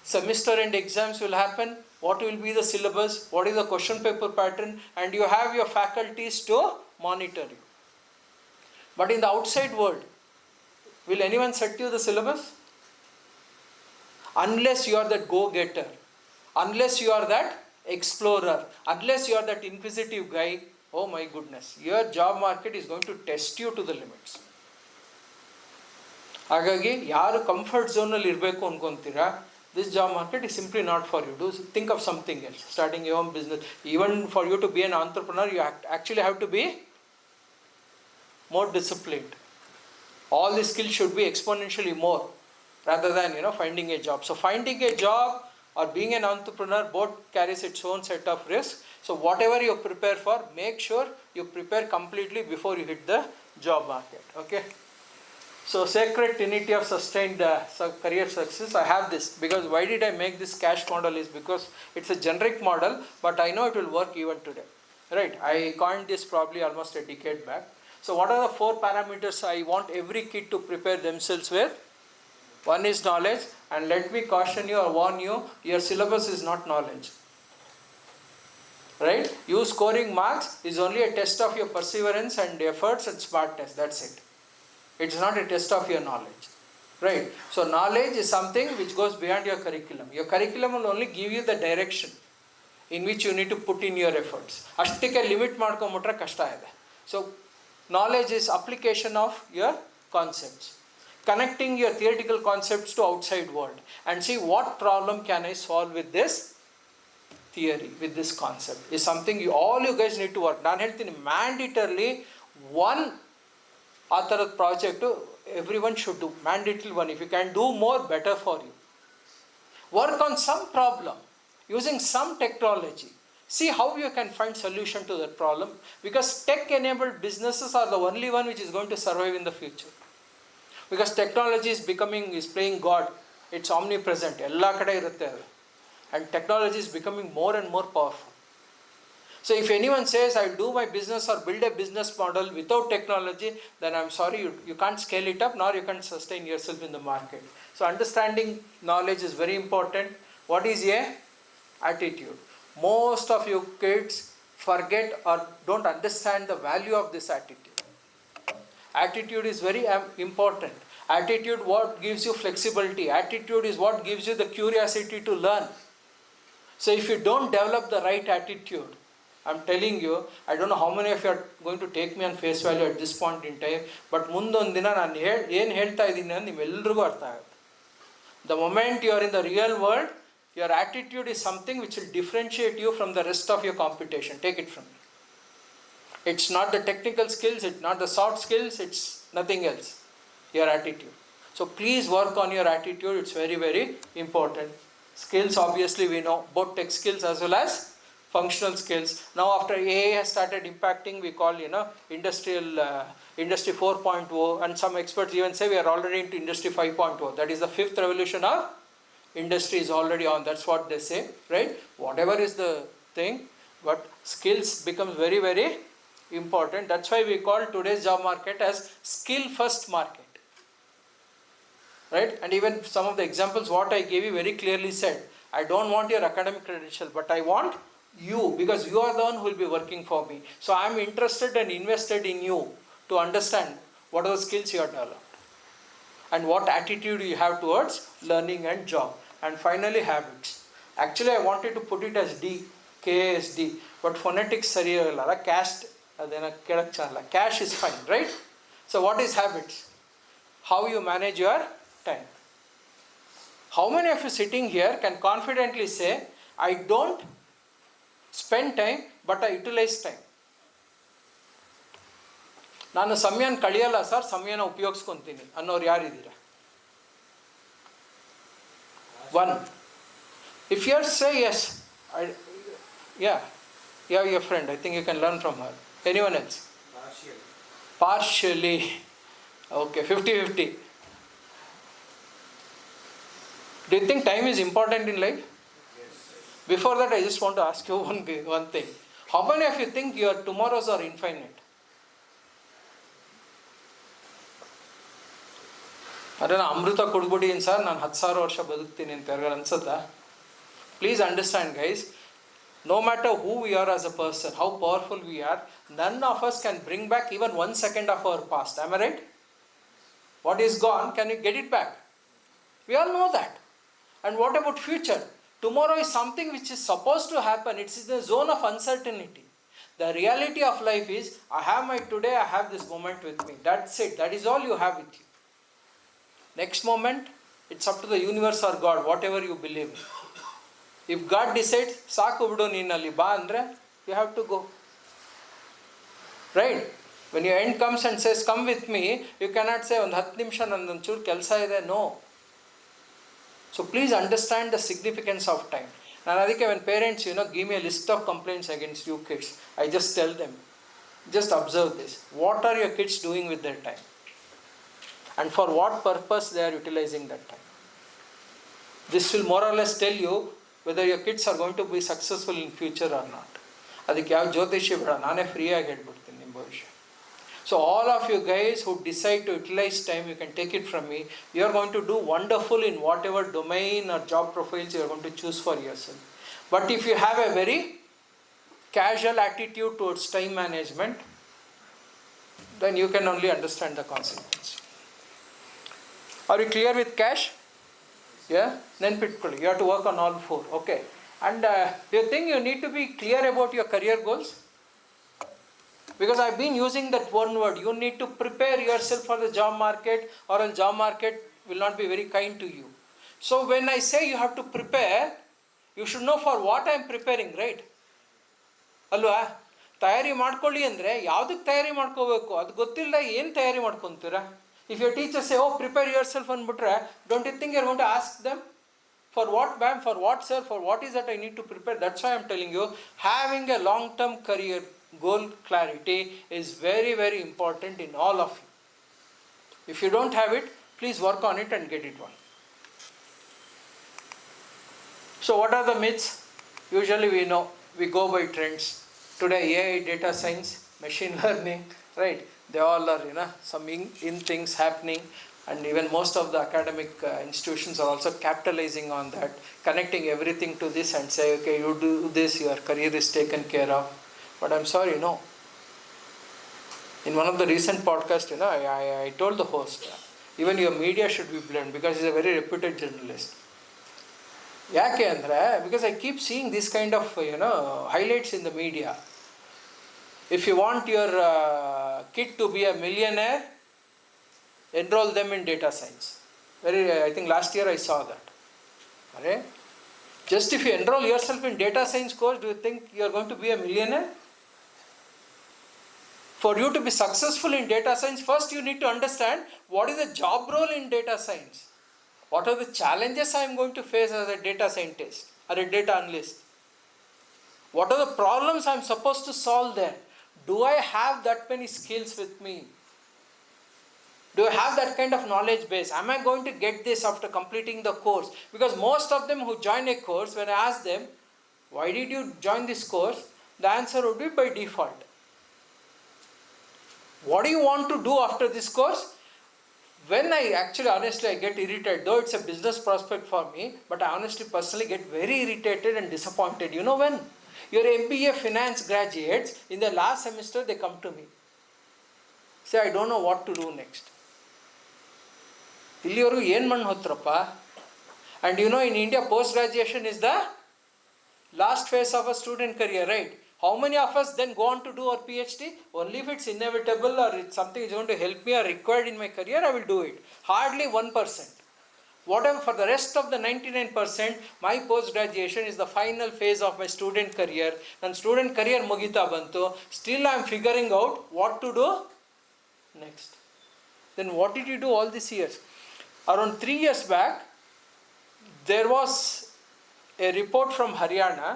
semester end exams will happen, what will be the syllabus, what is the question paper pattern, and you have your faculties to monitor you. But in the outside world, will anyone set you the syllabus? Unless you are that go-getter, unless you are that explorer, unless you are that inquisitive guy, oh my goodness, your job market is going to test you to the limits. ಹಾಗಾಗಿ ಯಾರು comfort ಝೋನಲ್ಲಿ ಇರಬೇಕು ಅನ್ಕೊಂತೀರಾ, this job market is simply not for you. Do think of something else, starting your own business. Even for you to be an entrepreneur, you actually have to be more disciplined. All the skills should be exponentially more rather than finding a job. So finding a job or being an entrepreneur both carries its own set of risks. So whatever you prepare for, make sure you prepare completely before you hit the job market. Okay. So sacred trinity of sustained career success, I have this, because why did I make this cash model is because it's a generic model, but I know it will work even today. Right, I coined this probably almost a decade back. So what are the 4 parameters I want every kid to prepare themselves with? One is knowledge, and let me caution you or warn you, your syllabus is not knowledge. Right, you scoring marks is only a test of your perseverance and efforts and smartness, that's it. It's not a test of your knowledge, right? So knowledge is something which goes beyond your curriculum. Your curriculum will only give you the direction in which you need to put in your efforts. ಅಷ್ಟಕ್ಕೆ limit ಮಾಡ್ಕೊಂಬಿಟ್ರೆ ಕಷ್ಟ ಇದೆ. So knowledge is application of your concepts, connecting your theoretical concepts to outside world and see what problem can I solve with this theory, with this concept is something all you guys need to work. ನಾನು ಹೇಳ್ತೀನಿ mandatorily one ಆ ಥರದ project everyone should do, mandatory one. If you can do more, better for you. Work on some problem using some technology. See how you can find solution to that problem, because tech-enabled businesses are the only one which is going to survive in the future. Because technology is playing God. It's omnipresent. ಎಲ್ಲ ಕಡೆ ಇರುತ್ತೆ ಅದು. And technology is becoming more and more powerful. So if anyone says I'll do my business or build a business model without technology, then I'm sorry, you can't scale it up, nor you can't sustain yourself in the market. So understanding knowledge is very important. What is a attitude? Most of you kids forget or don't understand the value of this attitude. Attitude is very important. Attitude what gives you flexibility. Attitude is what gives you the curiosity to learn. So if you don't develop the right attitude, I'm telling you, I don't know how many of you are going to take me on face value at this point in time, but ಮುಂದೊಂದು ದಿನ ನಾನು ಏನು ಹೇಳ್ತಾ ಇದ್ದೀನಿ ಅಂತ ನಿಮ್ಮೆಲ್ಲರಿಗೂ ಅರ್ಥ ಆಗುತ್ತೆ. The moment you are in the real world, your attitude is something which will differentiate you from the rest of your competition. Take it from me. It's not the technical skills, it's not the soft skills, it's nothing else. Your attitude. So please work on your attitude, it's very, very important. Skills, obviously we know, both tech skills as well as functional skills. Now after AI has started impacting, we call, industry 4.0, and some experts even say we are already into industry 5.0. That is the fifth revolution of industry is already on. That's what they say, right? Whatever is the thing, but skills becomes very, very important. That's why we call today's job market as skill first market. Right? And even some of the examples what I gave you very clearly said, I don't want your academic credential, but I want you, because you are the one who will be working for me. So I am interested and invested in you to understand what are the skills you have developed and what attitude you have towards learning and job. And finally, habits. Actually, I wanted to put it as D, KASD, but phonetics sari agala, caste, cash is fine, right? So what is habits? How you manage your time. How many of you sitting here can confidently say, I don't spend time, but I utilize time? ನಾನು ಸಮಯನ ಕಳೆಯಲ್ಲ sir, ಸಮಯನ ಉಪಯೋಗಿಸ್ಕೊಂತೀನಿ ಅನ್ನೋರು ಯಾರಿದ್ದೀರಾ? One. If you say yes, you have your friend, I think you can learn from her. Anyone else? Partially. Okay, 50-50. Do you think time is important in life? Yes. Before that, I just want to ask you one thing. How many of you think your tomorrows are infinite? ಅರೆ ನಾನು ಅಮೃತ ಕೊಡ್ಬಿಟ್ಟಿದ್ದೀನಿ sir, ನಾನು 10,000 ವರ್ಷ ಬದುಕ್ತೀನಿ ಅಂತ ಯಾರಿಗಾರು ಅನ್ಸುತ್ತಾ? Please understand, guys, no matter who we are as a person, how powerful we are, none of us can bring back even 1 second of our past. Am I right? What is gone, can you get it back? We all know that. And what about future? Tomorrow is something which is supposed to happen. It's in the zone of uncertainty. The reality of life is, I have my today, I have this moment with me. That's it. That is all you have with you. Next moment, it's up to the universe or God, whatever you believe in. If God decides, ಸಾಕು ಬಿಡು ನೀನಲ್ಲಿ ಬಾ ಅಂದರೆ, you have to go. Right? When your end comes and says, come with me, you cannot say, ಒಂದು 10 ನಿಮಿಷ ನಂದೊಂಚೂರು ಕೆಲಸ ಇದೆ. No. So please understand the significance of time. ನಾನು ಅದಕ್ಕೆ when parents, give me a list of complaints against you kids, I just tell them, just observe this. What are your kids doing with their time? And for what purpose they are utilizing that time? This will more or less tell you whether your kids are going to be successful in future or not. ಅದಕ್ಕೆ ಯಾವ ಜ್ಯೋತಿಷ್ಯ ಬೇಡ, ನಾನೇ ಫ್ರೀಯಾಗಿ ಹೇಳ್ಬಿಡ್ತೀನಿ ನಿಮ್ಮ ಭವಿಷ್ಯ. So all of you guys who decide to utilize time, you can take it from me. You are going to do wonderful in whatever domain or job profiles you are going to choose for yourself. But if you have a very casual attitude towards time management, then you can only understand the consequence. Are you clear with cash? Yeah? Nenpitkolli. You have to work on all four. Okay. And you think you need to be clear about your career goals? Because I've been using that one word. You need to prepare yourself for the job market, or a job market will not be very kind to you. So when I say you have to prepare, you should know for what I am preparing, right? ಅಲ್ವಾ? ತಯಾರಿ ಮಾಡ್ಕೊಳ್ಳಿ ಅಂದರೆ ಯಾವುದಕ್ಕೆ ತಯಾರಿ ಮಾಡ್ಕೋಬೇಕು ಅದು ಗೊತ್ತಿಲ್ಲ, ಏನು ತಯಾರಿ ಮಾಡ್ಕೊತೀರಾ? If your teacher say, oh, prepare yourself ಅಂದ್ಬಿಟ್ರೆ, don't you think you're going to ask them, for what ma'am, for what sir, for what is that I need to prepare? That's why I'm telling you, having a long-term career goal clarity is very, very important in all of you. If you don't have it, please work on it and get it one. So what are the myths? Usually we know, we go by trends. Today AI, data science, machine learning, right? They all are, some in things happening, and even most of the academic institutions are also capitalizing on that, connecting everything to this and say, okay, you do this, your career is taken care of. But I'm sorry, no. In one of the recent podcasts, I told the host, even your media should be blamed, because he's a very reputed journalist. ಯಾಕೆ ಅಂದರೆ, because I keep seeing this kind of, highlights in the media. If you want your kid to be a millionaire, enroll them in data science. I think last year I saw that. Okay? Just if you enroll yourself in data science course, do you think you are going to be a millionaire? For you to be successful in data science, first you need to understand what is the job role in data science. What are the challenges I am going to face as a data scientist or a data analyst? What are the problems I am supposed to solve there? Do I have that many skills with me? Do I have that kind of knowledge base? Am I going to get this after completing the course? Because most of them who join a course, when I ask them, why did you join this course? The answer would be by default. What do you want to do after this course? When honestly, I get irritated, though it's a business prospect for me, but I honestly, personally get very irritated and disappointed. You know when? Your MBA finance graduates, in the last semester, they come to me. Say, I don't know what to do next. ಇಲ್ಲಿವರೆಗೂ ಏನು ಮಣ್ಣು ಹೊತ್ರಪ್ಪ? And you know, in India, post-graduation is the last phase of a student career, right? How many of us then go on to do our PhD? Only if it's inevitable or it's something is going to help me or required in my career, I will do it. Hardly 1%. Whatever, for the rest of the 99%, my post-graduation is the final phase of my student career. And student career mugita bantu, still I am figuring out what to do next. Then what did you do all these years? Around 3 years back, there was a report from Haryana,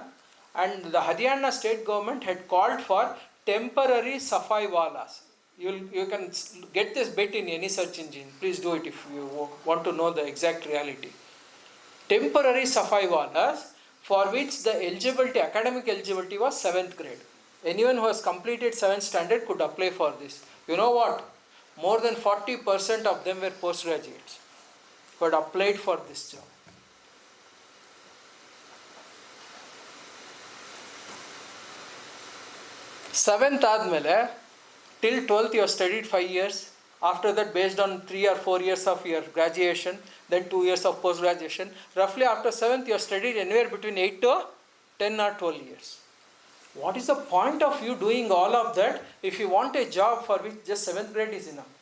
and the Haryana state government had called for temporary safai walas. You can get this bit in any search engine. Please do it if you want to know the exact reality. Temporary safai walas, for which the eligibility, academic eligibility was 7th grade. Anyone who has completed 7th standard could apply for this. You know what? More than 40% of them were postgraduates who had applied for this job. Seventh ಆದಮೇಲೆ till 12th you have studied 5 years. After that, based on 3 or 4 years of your graduation, then 2 years of post-graduation. Roughly after 7th you have studied anywhere between 8 to 10 or 12 years. What is the point of you doing all of that if you want a job for which just 7th grade is enough?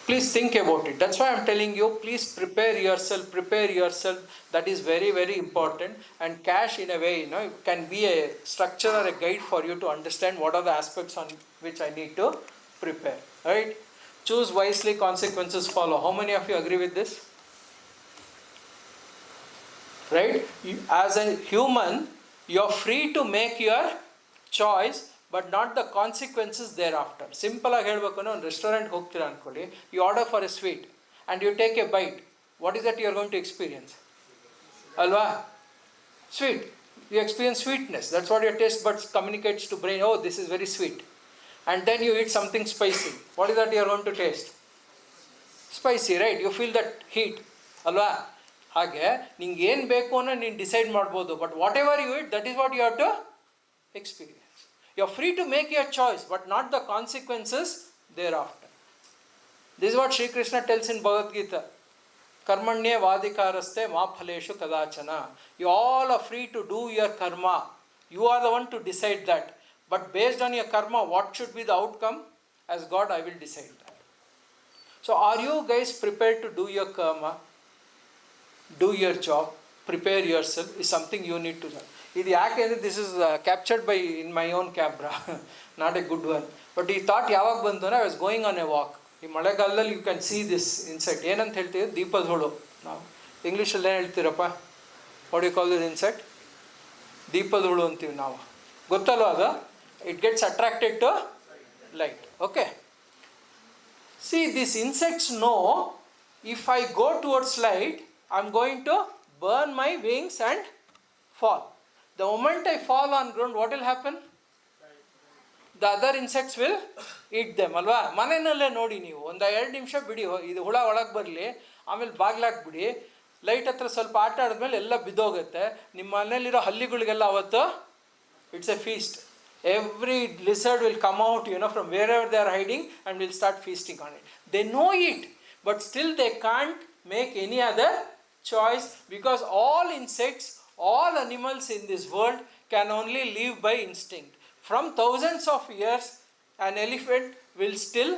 Please think about it. That's why I am telling you, please prepare yourself. That is very, very important. And cash, in a way, can be a structure or a guide for you to understand what are the aspects on which I need to prepare. Right? Choose wisely, consequences follow. How many of you agree with this? Right? As a human, you are free to make your choice, but not the consequences thereafter. Simple ಆಗಿ ಹೇಳಬೇಕು ಅಂದ್ರೆ ಒಂದು ರೆಸ್ಟೋರೆಂಟ್ಗೆ ಹೋಗ್ತೀರಾ ಅಂದ್ಕೊಳ್ಳಿ, you order for a sweet and you take a bite. What is that you are going to experience? Alva? Sweet. You experience sweetness. That's what your taste buds communicates to brain. Oh, this is very sweet. And then you eat something spicy. What is that you are going to taste? Spicy, right? You feel that heat. Alva? ಹಾಗೆ ನಿಂಗೆ ಏನು ಬೇಕು ಅನ್ನೋ ನೀನು decide ಮಾಡ್ಬೋದು, but whatever you it, that is what you have to experience. You are free to make your choice, but not the consequences thereafter. This what Shri Krishna tells in Bhagavad Gita. ಕರ್ಮಣ್ಯೇ ವಾದಿಕಾರಸ್ತೆ ಮಾ ಫಲೇಶು ಕದಾಚನ. You all are free to do your karma. You are the one to decide that. But based on your karma, what should be the outcome? As God, I will decide that. So are you guys prepared to do your karma? Do your job, prepare yourself is something you need to learn. This is captured by in my own camera, not a good one. But he thought yavag bantu na I was going on a walk. In Malayalam you can see this insect. ಏನಂತ ಹೇಳ್ತೀವಿ? ದೀಪದ ಹುಳು. ನಾವು ಇಂಗ್ಲೀಷಲ್ಲಿ ಏನು ಹೇಳ್ತೀರಪ್ಪ? What do you call this insect? ದೀಪದ ಹುಳು ಅಂತೀವಿ ನಾವು. ಗೊತ್ತಲ್ವ ಅದು? It gets attracted to light. Okay. See, these insects know if I go towards light, I'm going to burn my wings and fall. The moment I fall on ground, what will happen? The other insects will eat them. ಅಲ್ವಾ? ಮನೆಯಲ್ಲೇ ನೋಡಿ ನೀವು ಒಂದು 2 ನಿಮಿಷ ಬಿಡಿ, ಇದು ಹುಳ ಒಳಗೆ ಬರಲಿ, ಆಮೇಲೆ ಬಾಗ್ಲಾಕ್ಬಿಡಿ, ಲೈಟ್ ಹತ್ರ ಸ್ವಲ್ಪ ಆಟ ಆಡಿದ್ಮೇಲೆ ಎಲ್ಲ ಬಿದ್ದೋಗುತ್ತೆ. ನಿಮ್ಮ ಮನೇಲಿರೋ ಹಲ್ಲಿಗಳಿಗೆಲ್ಲ ಅವತ್ತು it's A feast. Every lizard will come out, from wherever they are hiding and will start feasting on it. They know it, but still they can't make any other choice, because all insects, all animals in this world can only live by instinct. From thousands of years, an elephant will still,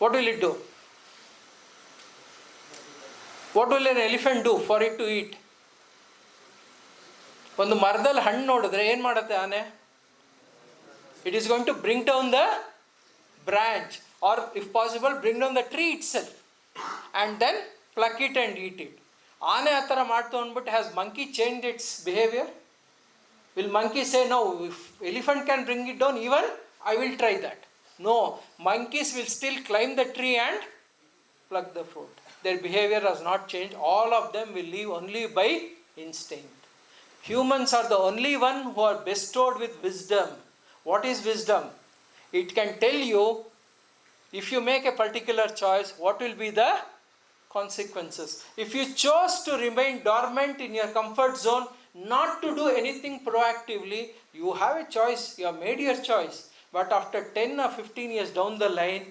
what will it do? What will an elephant do for it to eat? ಒಂದು ಮರದಲ್ಲಿ ಹಣ್ಣು ನೋಡಿದ್ರೆ ಏನು ಮಾಡುತ್ತೆ ಆನೆ? It is going to bring down the branch, or if possible bring down the tree itself and then pluck it and eat it. ಆನೆ ಆ ಥರ ಮಾಡ್ತು ಅಂದ್ಬಿಟ್ಟು has monkey changed its behavior? Will monkey say, no, if elephant can bring it down, even I will try that? No, monkeys will still climb the tree and pluck the fruit. Their behavior has not changed. All of them will live only by instinct. Humans are the only one who are bestowed with wisdom. What is wisdom? It can tell you, if you make a particular choice, what will be the consequences. If you chose to remain dormant in your comfort zone, not to do anything proactively, you have a choice, you have made your choice. But after 10 or 15 years down the line,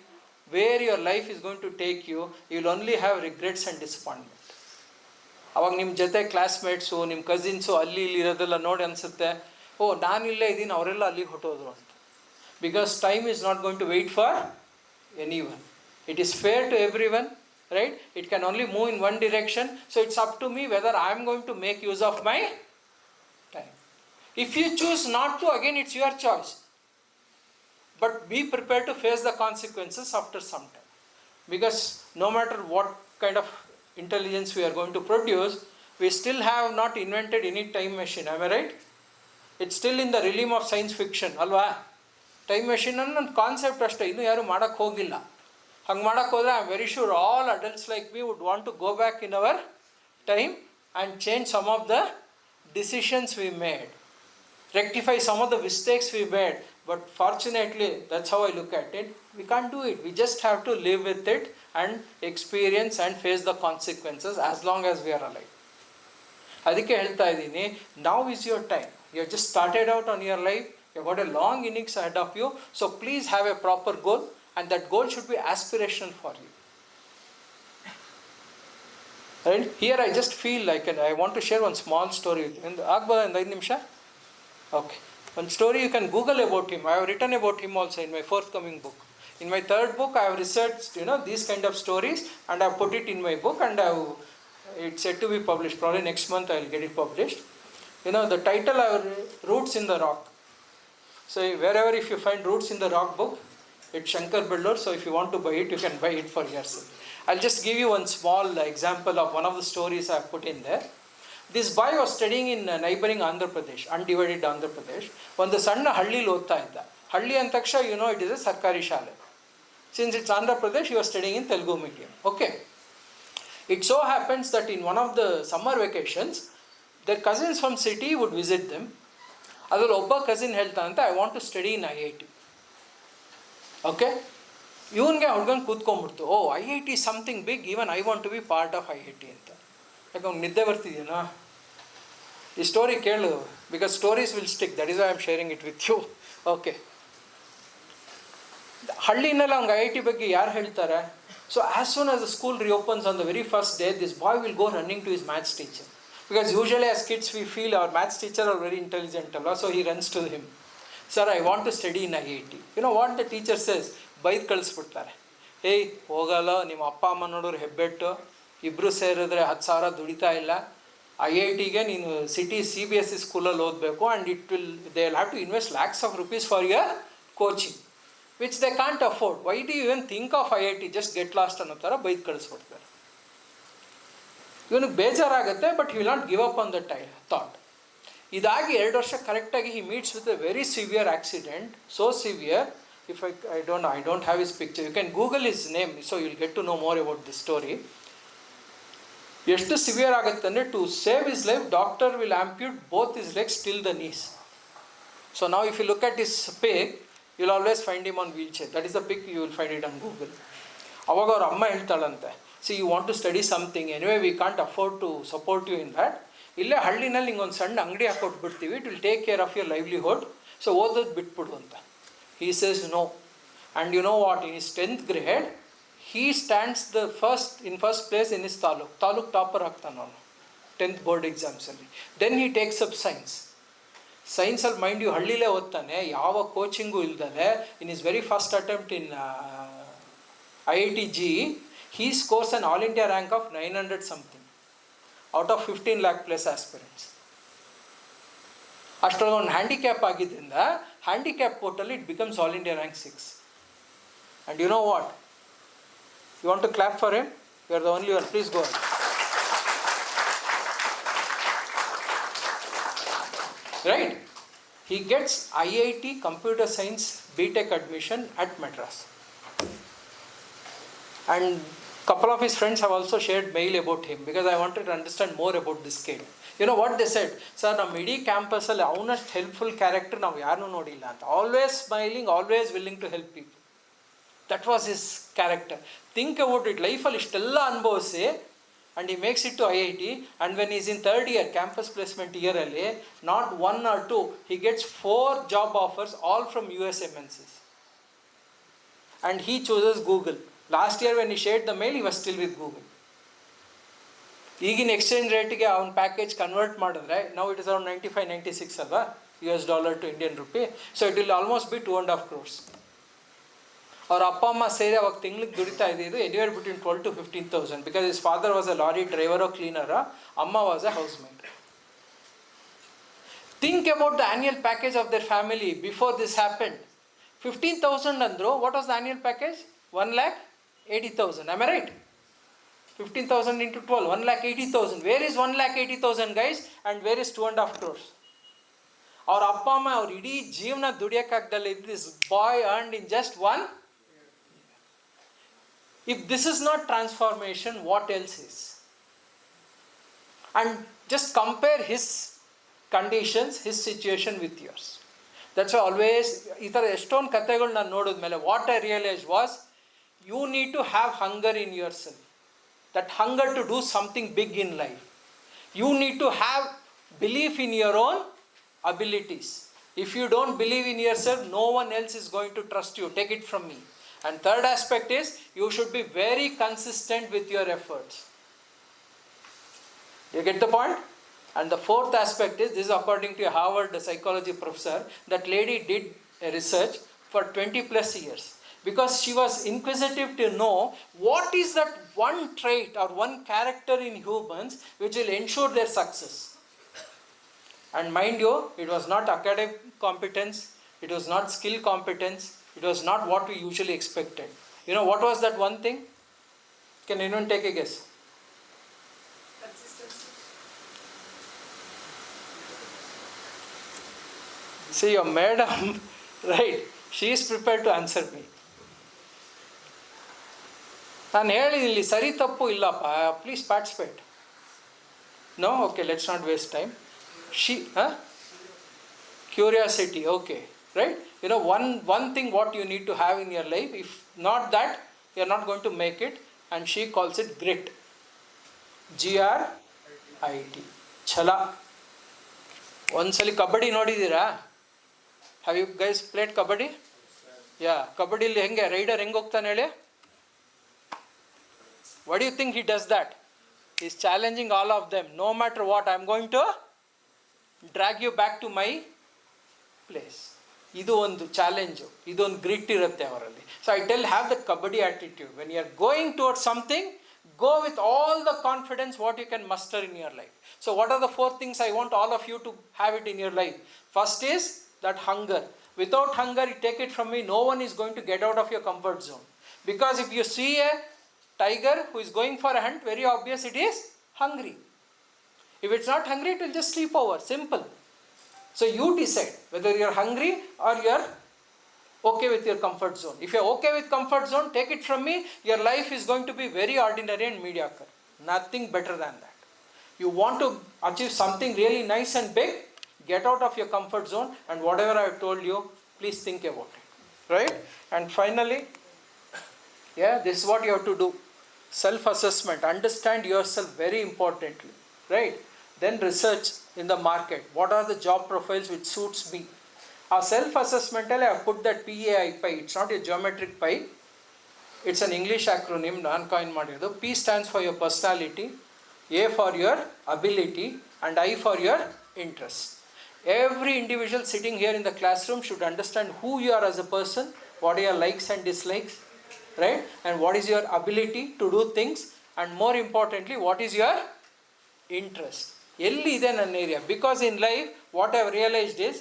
where your life is going to take you, you will only have regrets and disappointment. ಅವಾಗ ನಿಮ್ಮ ಜೊತೆ classmates, ನಿಮ್ಮ cousins ಅಲ್ಲಿ ಇಲ್ಲಿ ಇರೋದೆಲ್ಲ ನೋಡಿ ಅನಿಸುತ್ತೆ, ಓ ನಾನಿಲ್ಲೇ ಇದ್ದೀನಿ, ಅವರೆಲ್ಲ ಅಲ್ಲಿಗೆ ಹೊಟ್ಟೋದ್ರು ಅಂತ. Because time is not going to wait for anyone. It is fair to everyone, right? It can only move in one direction. So it's up to me whether I am going to make use of my time. If you choose not to, again it's your choice. But be prepared to face the consequences after some time. Because no matter what kind of intelligence we are going to produce, we still have not invented any time machine. Am I right? It's still in the realm of science fiction, alva? Time machine ಅನ್ನೋ concept ಅಷ್ಟೇ, ಇನ್ನೂ ಯಾರು ಮಾಡೋಕ್ಕೆ ಹೋಗಿಲ್ಲ. ಹಂಗೆ ಮಾಡೋಕ್ಕೆ ಹೋದರೆ I am very sure all adults like we would want to go back in our time and change some of the decisions we made, rectify some of the mistakes we made. But fortunately, that's how I look at it. We can't do it. We just have to live with it and experience and face the consequences as long as we are alive. ಅದಕ್ಕೆ ಹೇಳ್ತಾ ಇದ್ದೀನಿ, now is your time. You have just started out on your life. You have got a long innings ahead of you. So please have a proper goal, and that goal should be aspirational for you. Right? Here I just feel like, and I want to share one small story. ಆಗ್ಬೋದಾ ಒಂದು 5 ನಿಮಿಷ? Okay. One story you can Google about him. I have written about him also in my forthcoming book. In my third book, I have researched, these kind of stories, and I have put it in my book, and it's set to be published. Probably next month I will get it published. The title I have Roots in the Rock. So wherever if you find Roots in the Rock book, it's Shankar Bellur. So if you want to buy it, you can buy it for yourself. I'll just give you one small example of one of the stories I have put in there. This boy was studying in neighboring Andhra Pradesh, undivided Andhra Pradesh. ಒಂದು ಸಣ್ಣ ಹಳ್ಳಿಲಿ ಓದ್ತಾ ಇದ್ದ. ಹಳ್ಳಿ ಅಂದ ತಕ್ಷಣ it is a ಸರ್ಕಾರಿ ಶಾಲೆ. Since it's Andhra Pradesh, he was studying in Telugu medium. Okay. It so happens that in one of the summer vacations, their cousins from city would visit them. ಅದ್ರಲ್ಲಿ ಒಬ್ಬ cousin ಹೇಳ್ತಾನಂತೆ, I want to study in IIT. Okay, ಇವನಿಗೆ ಹುಡ್ಗಂಗೆ ಕೂತ್ಕೊಂಡ್ಬಿಡ್ತು, oh IIT something big, even I want to be part of IIT ಅಂತ. ಯಾಕೆ ಅವ್ನು ನಿದ್ದೆ ಬರ್ತಿದ್ದೀನಾ? ಈ ಸ್ಟೋರಿ ಕೇಳು, because stories will stick, that is I am sharing it with you. Okay, ಹಳ್ಳಿನಲ್ಲಿ ಅವ್ನಿಗೆ IIT ಬಗ್ಗೆ ಯಾರು ಹೇಳ್ತಾರೆ? So as soon as the school reopens on the very first day, this boy will go running to his maths teacher. Because usually as kids we feel our maths teacher are very intelligent, so he runs to him. Sir, I want to study in IIT. You know what the teacher says? ಬೈದು ಕಳಿಸ್ಬಿಡ್ತಾರೆ. ಏಯ್ ಹೋಗಲ್ಲ, ನಿಮ್ಮ ಅಪ್ಪ ಅಮ್ಮ ನೋಡೋರು ಹೆಬ್ಬೆಟ್ಟು, ಇಬ್ಬರು ಸೇರಿದ್ರೆ 10,000 ದುಡಿತಾ ಇಲ್ಲ, IITಗೆ ನೀನು ಸಿಟಿ CBSE ಸ್ಕೂಲಲ್ಲಿ ಓದಬೇಕು, and they will have to invest lakhs of rupees for your coaching, which they can't afford. Why do you even think of IIT? Just get lost ಅನ್ನೋ ಥರ ಬೈದು ಕಳಿಸ್ಬಿಡ್ತಾರೆ. ಇವನಿಗೆ ಬೇಜಾರಾಗುತ್ತೆ, but he will not give up on the thought. ಇದಾಗಿ 2 ವರ್ಷ ಕರೆಕ್ಟಾಗಿ he meets with a very severe accident, so severe, if I don't have his picture, you can Google his name, so you will get to know more about this story. ಎಷ್ಟು severe ಆಗುತ್ತೆ ಅಂದರೆ, to save his life doctor will amputate both his legs till the knees. So ನಾವು if you look at his pic, you will always find him on wheelchair. That is the pic, you will find it on Google. ಅವಾಗ ಅವ್ರ ಅಮ್ಮ ಹೇಳ್ತಾಳಂತೆ, see you want to study something, anyway we can't afford to support you in that. ಇಲ್ಲೇ ಹಳ್ಳಿನಲ್ಲಿ ನಿಂಗೆ ಒಂದು ಸಣ್ಣ ಅಂಗಡಿ ಹಾಕೊಟ್ಬಿಡ್ತೀವಿ, it will take care of your livelihood, so ಓದೋದು ಬಿಟ್ಬಿಡು ಅಂತ. He says no. And you know what, in his 10th grade he stands in first place in his taluk topper ಆಗ್ತಾನೆ ಅವನು 10th ಬೋರ್ಡ್ ಎಕ್ಸಾಮ್ಸಲ್ಲಿ. ದೆನ್ ಹಿ ಟೇಕ್ಸ್ ಅಪ್ ಸೈನ್ಸಲ್ಲಿ mind you ಹಳ್ಳಿಲೇ ಓದ್ತಾನೆ, ಯಾವ ಕೋಚಿಂಗು ಇಲ್ದಲೆ. In his very first attempt in IIT JEE, he scores an all India rank of 900 something out of 15 lakh plus aspirants. ಅಷ್ಟರೊಳಗೆ ಒಂದು ಹ್ಯಾಂಡಿಕ್ಯಾಪ್ ಆಗಿದ್ದರಿಂದ handicap ಕೋರ್ಟಲ್ಲಿ it becomes all India rank 6. And you know what, you want to clap for him, you are the only one, please go. Right? He gets IIT Computer Science BTech admission at Madras. And couple of his friends have also shared mail about him because I wanted to understand more about this kid. You know what they said? Sir, ನಮ್ಮ ಇಡೀ ಕ್ಯಾಂಪಸಲ್ಲಿ ಅವನಷ್ಟು helpful character ನಾವು ಯಾರನ್ನೂ ನೋಡಿಲ್ಲ ಅಂತ. Always smiling, always willing to help people. That was his character. Think about it, ಲೈಫಲ್ಲಿ ಇಷ್ಟೆಲ್ಲ ಅನುಭವಿಸಿ and he makes it to IIT, and when he is in third year campus placement year alli, not 1 or 2, he gets 4 job offers, all from US MNCs, and he chooses Google. Last year when he shared the mail, he was still with Google. ಈಗಿನ exchange ರೇಟಿಗೆ ಅವನ package convert ಮಾಡಿದ್ರೆ now it is around 95-96 ಅಲ್ವಾ US dollar to Indian rupee, so it will almost be 2.5 crores. ಅವ್ರ ಅಪ್ಪ ಅಮ್ಮ ಸೇರಿ ಅವಾಗ ತಿಂಗ್ಳಿಗೆ ದುಡಿತಾ ಇದ್ದಿದ್ದು anywhere between 12,000 to 15,000 because his father was a lorry driver or cleaner, ಅಮ್ಮ was a housemaid. Think about the annual package of their family before this happened. 15,000 ಅಂದರು, what was the annual package? 1,80,000. Am I right? 15,000 into 12, 1,80,000. Where is 1,80,000 guys, and where is 2.5 crores? ಅವ್ರ ಅಪ್ಪ ಅಮ್ಮ ಅವ್ರ ಇಡೀ ಜೀವನ ದುಡಿಯೋಕ್ಕಾಗ್ದಲ್ಲ this boy earned in just 1. If this is not transformation, what else is? And just compare his conditions, his situation with yours. That's why always ಈ ಥರ ಎಷ್ಟೊಂದು ಕಥೆಗಳು ನಾನು ನೋಡಿದ್ಮೇಲೆ what I realise was, you need to have hunger in yourself. That hunger to do something big in life. You need to have belief in your own abilities. If you don't believe in yourself, no one else is going to trust you. Take it from me. And third aspect is, you should be very consistent with your efforts. You get the point? And the fourth aspect is, this is according to a Harvard psychology professor, that lady did a research for 20 plus years because she was inquisitive to know what is that one trait or one character in humans which will ensure their success. And mind you, it was not academic competence, it was not skill competence, it was not what we usually expected. You know what was that one thing? Can anyone take a guess? Consistency. See, your madam, right, she is prepared to answer me. ನಾನು ಹೇಳಿದ್ದೀನಿ ಸರಿ ತಪ್ಪು ಇಲ್ಲಪ್ಪ, please participate. No? Okay, let's not waste time. Curiosity, okay, right? You know, one thing what you need to have in your life, if not that, you are not going to make it, and she calls it grit. GRIT. ಛಲ. ಒಂದ್ಸಲಿ ಕಬಡ್ಡಿ ನೋಡಿದ್ದೀರಾ? Have you guys played kabaddi? Yeah, ಕಬಡ್ಡಿಲಿ ಹೆಂಗೆ raider ಹೆಂಗೆ ಹೋಗ್ತಾನೆ ಹೇಳಿ? What do you think he does that? He is challenging all of them. No matter what, I am going to drag you back to my place. ಇದು ಒಂದು challenge, ಇದೊಂದು grit ಇರುತ್ತೆ ಅವರಲ್ಲಿ. So I tell, have that kabaddi attitude. When you are going towards something, go with all the confidence what you can muster in your life. So what are the 4 things I want all of you to have it in your life? First is that hunger. Without hunger, you take it from me, no one is going to get out of your comfort zone. Because if you see a tiger who is going for a hunt, very obvious it is hungry. If it's not hungry, it will just sleep over. Simple. So you decide whether you are hungry or you are okay with your comfort zone. If you are okay with comfort zone, take it from me, your life is going to be very ordinary and mediocre. Nothing better than that. You want to achieve something really nice and big, get out of your comfort zone, and whatever I have told you, please think about it. Right? And finally, yeah, this is what you have to do. Self-assessment. Understand yourself very importantly. Right? Then research in the market. What are the job profiles which suits me? Our self-assessment, I have put that PAI pie. It's not a geometric pie. It's an English acronym. ನಾನು coin ಮಾಡಿರೋದು. P stands for your personality, A for your ability, and I for your interest. Every individual sitting here in the classroom should understand who you are as a person, what are your likes and dislikes, right? And what is your ability to do things, and more importantly, what is your interest. ಎಲ್ಲಿದೆ ನನ್ನ ಏರಿಯಾ? Because in life what I have realised is,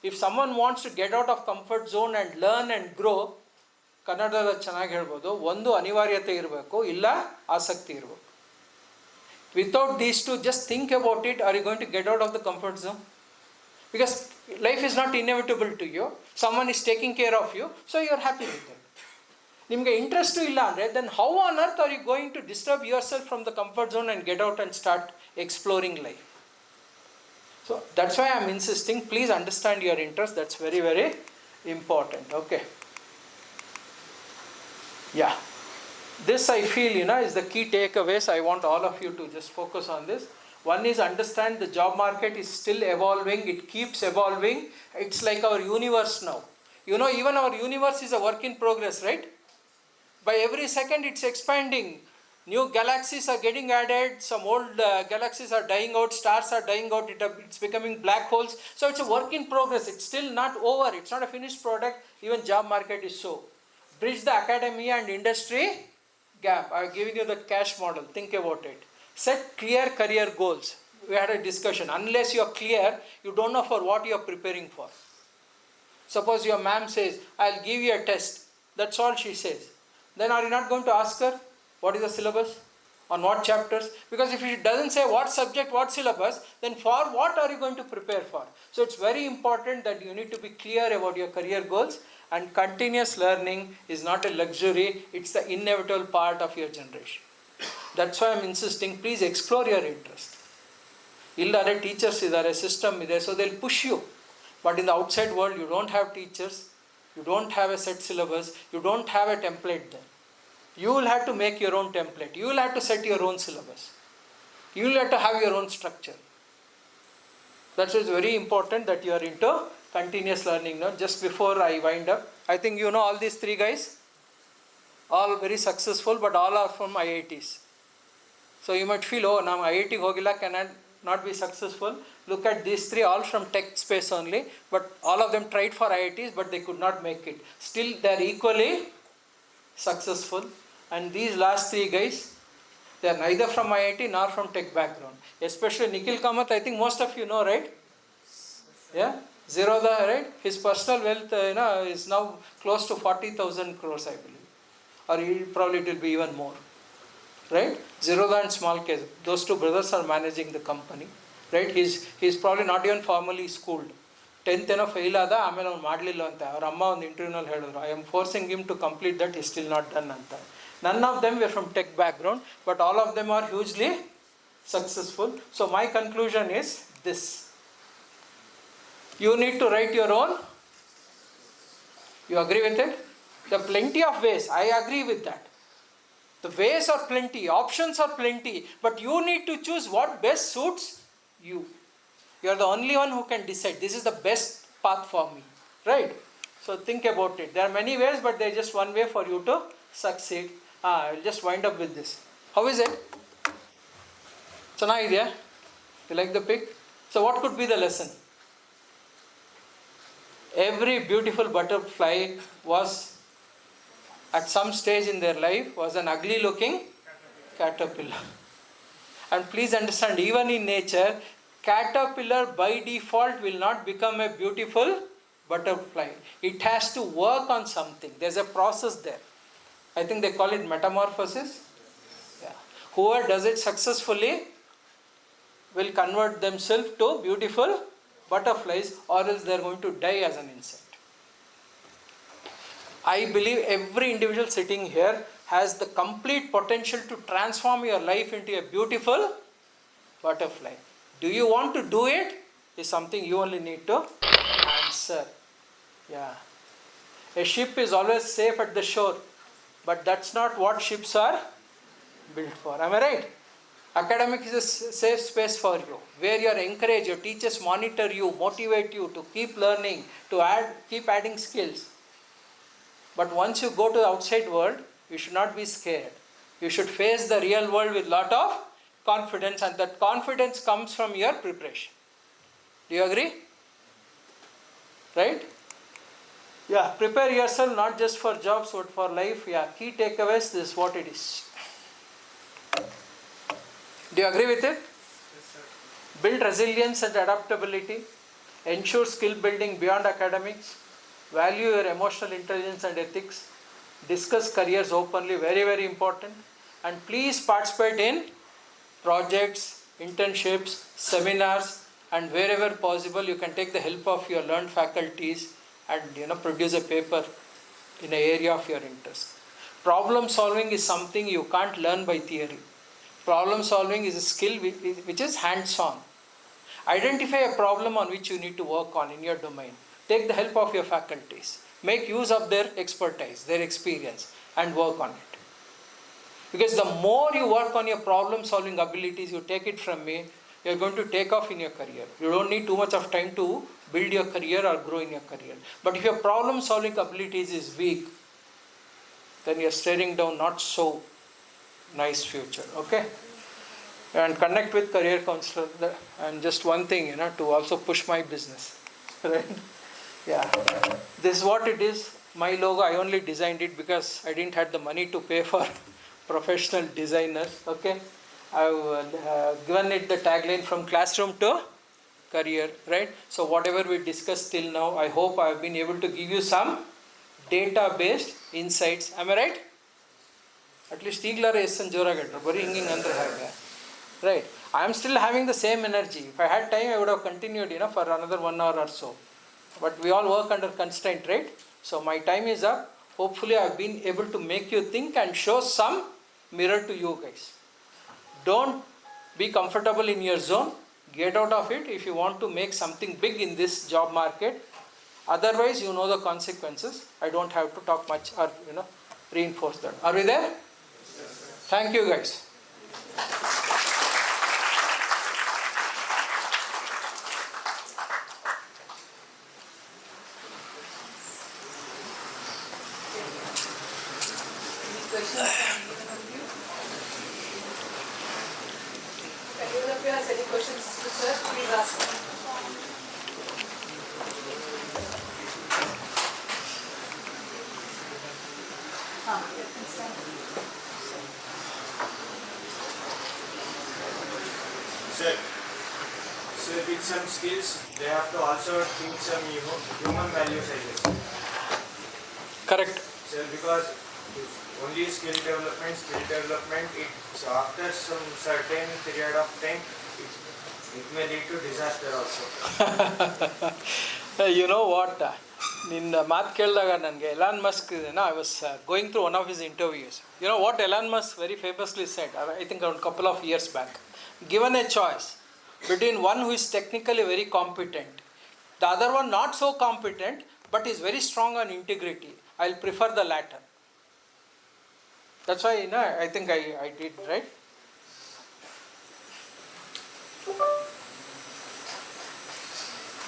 if someone wants to get out of comfort zone and learn and grow, ಕನ್ನಡದಲ್ಲಿ ಚೆನ್ನಾಗಿ ಹೇಳ್ಬೋದು, ಒಂದು ಅನಿವಾರ್ಯತೆ ಇರಬೇಕು, ಇಲ್ಲ ಆಸಕ್ತಿ ಇರಬೇಕು. Without these two just think about it, are you going to get out of the comfort zone? Because life is not inevitable to you. Someone is taking care of you, so you are happy with it. ನಿಮಗೆ interest ಇಲ್ಲ ಅಂದರೆ then how on earth are you going to disturb yourself from the comfort zone and get out and start exploring life? So that's why I am insisting, please understand your interest. That's very, very important. Okay. Yeah. This I feel, is the key takeaways. I want all of you to just focus on this. One is understand the job market is still evolving. It keeps evolving. It's like our universe now. Even our universe is a work in progress, right? By every second it's expanding. New galaxies are getting added. Some old galaxies are dying out. Stars are dying out. It's becoming black holes. So it's a work in progress. It's still not over. It's not a finished product. Even job market is so. Bridge the academia and industry gap. I've given you the cash model. Think about it. Set clear career goals. We had a discussion. Unless you are clear, you don't know for what you are preparing for. Suppose your ma'am says, I'll give you a test. That's all she says. Then are you not going to ask her, what is the syllabus? On what chapters? Because if she doesn't say what subject, what syllabus, then for what are you going to prepare for? So it's very important that you need to be clear about your career goals, and continuous learning is not a luxury, it's the inevitable part of your generation. That's why I'm insisting, please explore your interest. Illare teachers idare, system ide, so they'll push you. But in the outside world, you don't have teachers, you don't have a set syllabus, you don't have a template there. You will have to make your own template. You will have to set your own syllabus. You will have to have your own structure. That is very important that you are into continuous learning now. Just before I wind up, I think you know all these three guys. All very successful, but all are from IITs. So you might feel, oh, now IIT hogila cannot not be successful. Look at these three, all from tech space only, but all of them tried for IITs, but they could not make it. Still, they are equally successful. And these last three guys, they are neither from IIT nor from tech background. Especially Nikhil Kamath, I think most of you know, right? Yeah, Zerodha, right? His personal wealth, is now close to 40,000 crores, I believe, or probably it will be even more. Right? Zerodha and Small Case, those two brothers are managing the company. Right? He's probably not even formally schooled. 10th ಏನೋ fail ಆದ, ಆಮೇಲೆ ಅವ್ನು ಮಾಡಲಿಲ್ಲ ಅಂತ ಅವ್ರ ಅಮ್ಮ ಒಂದು ಇಂಟರ್ವ್ಯೂನಲ್ಲಿ ಹೇಳಿದ್ರು, I am forcing him to complete that, is still not done ಅಂತ. None of them were from tech background, but all of them are hugely successful. So my conclusion is this: you need to write your own. You agree with it? There are plenty of ways. I agree with that. The ways are plenty, options are plenty, but you need to choose what best suits you. You are the only one who can decide, this is the best path for me, right? So think about it. There are many ways, but there is just one way for you to succeed. I'll just wind up with this. How is it? Chennaiya? You like the pic? So what could be the lesson? Every beautiful butterfly was, at some stage in their life, was an ugly looking caterpillar. And please understand, even in nature, caterpillar by default will not become a beautiful butterfly. It has to work on something. There's a process there. I think they call it metamorphosis. Yeah. Whoever does it successfully will convert themselves to beautiful butterflies, or else they're going to die as an insect. I believe every individual sitting here has the complete potential to transform your life into a beautiful butterfly. Do you want to do it? Is something you only need to answer. Yeah. A ship is always safe at the shore, but that's not what ships are built for. Am I right? Academic is a safe space for you, where you are encouraged, your teachers monitor you, motivate you to keep learning, to keep adding skills. But once you go to the outside world, you should not be scared. You should face the real world with lot of confidence, and that confidence comes from your preparation. Do you agree? Right? Yeah, prepare yourself not just for jobs but for life. Yeah, key takeaways, this is what it is. Do you agree with it? Yes, sir. build resilience and adaptability, ensure skill building beyond academics, value your emotional intelligence and ethics, discuss careers openly, very, very important, and please participate in projects, internships, seminars, and wherever possible you can take the help of your learned faculties and produce a paper in an area of your interest. Problem solving is something you can't learn by theory. Problem solving is a skill which is hands-on. Identify a problem on which you need to work on in your domain. Take the help of your faculties. Make use of their expertise, their experience, and work on it. Because the more you work on your problem solving abilities, you take it from me, you are going to take off in your career. You don't need too much of time to build your career or grow in your career. But if your problem solving abilities is weak, then you are staring down not so nice future. Okay? And connect with career counselor. And just one thing, to also push my business. Right? Yeah. This is what it is. My logo, I only designed it because I didn't have the money to pay for professional designers. Okay? I've given it the tagline from classroom to career. Right? So whatever we discussed till now, I hope I have been able to give you some data-based insights. Am I right? At least ಈಗಲಾರ ಎಷ್ಟು ಜೋರಾಗಿಟ್ರು ಬರೀ ಹಿಂಗೆ ಅಂದ್ರೆ ಹಾಗೆ. Right. I am still having the same energy. If I had time, I would have continued, for another 1 hour or so. But we all work under constraint, right? So my time is up. Hopefully, I have been able to make you think and show some mirror to you guys. Don't be comfortable in your zone. Get out of it if you want to make something big in this job market. Otherwise, you know the consequences. I don't have to talk much or, reinforce that. Are we there? Thank you, guys. Anyone of you has any questions to sir, please ask. So with some skills, they have to also think some human values, I guess. Correct. So because if only skill development, so after some certain period of time, it may lead to disaster also. You know what? ನಿನ್ನ ಮಾತು ಕೇಳಿದಾಗ ನನಗೆ Elon Musk I was going through one of his interviews. You know what Elon Musk very famously said, I think around couple of years back. Given a choice between one who is technically very competent, the other one not so competent but is very strong on integrity, I'll prefer the latter. That's why I think I did, right?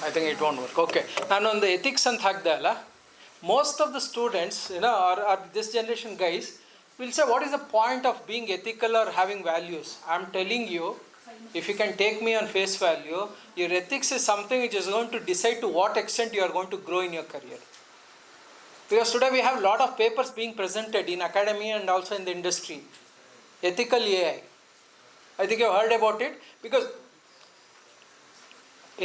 I think it won't work. Okay. ನಾನು ಒಂದು ethics ಅಂತ ಹಾಕಿದೆ ಅಲ್ಲ, most of the students, or this generation guys will say, what is the point of being ethical or having values? I'm telling you, if you can take me on face value, your ethics is something which is going to decide to what extent you are going to grow in your career. Because today we have a lot of papers being presented in academia and also in the industry. Ethical AI. I think you have heard about it. Because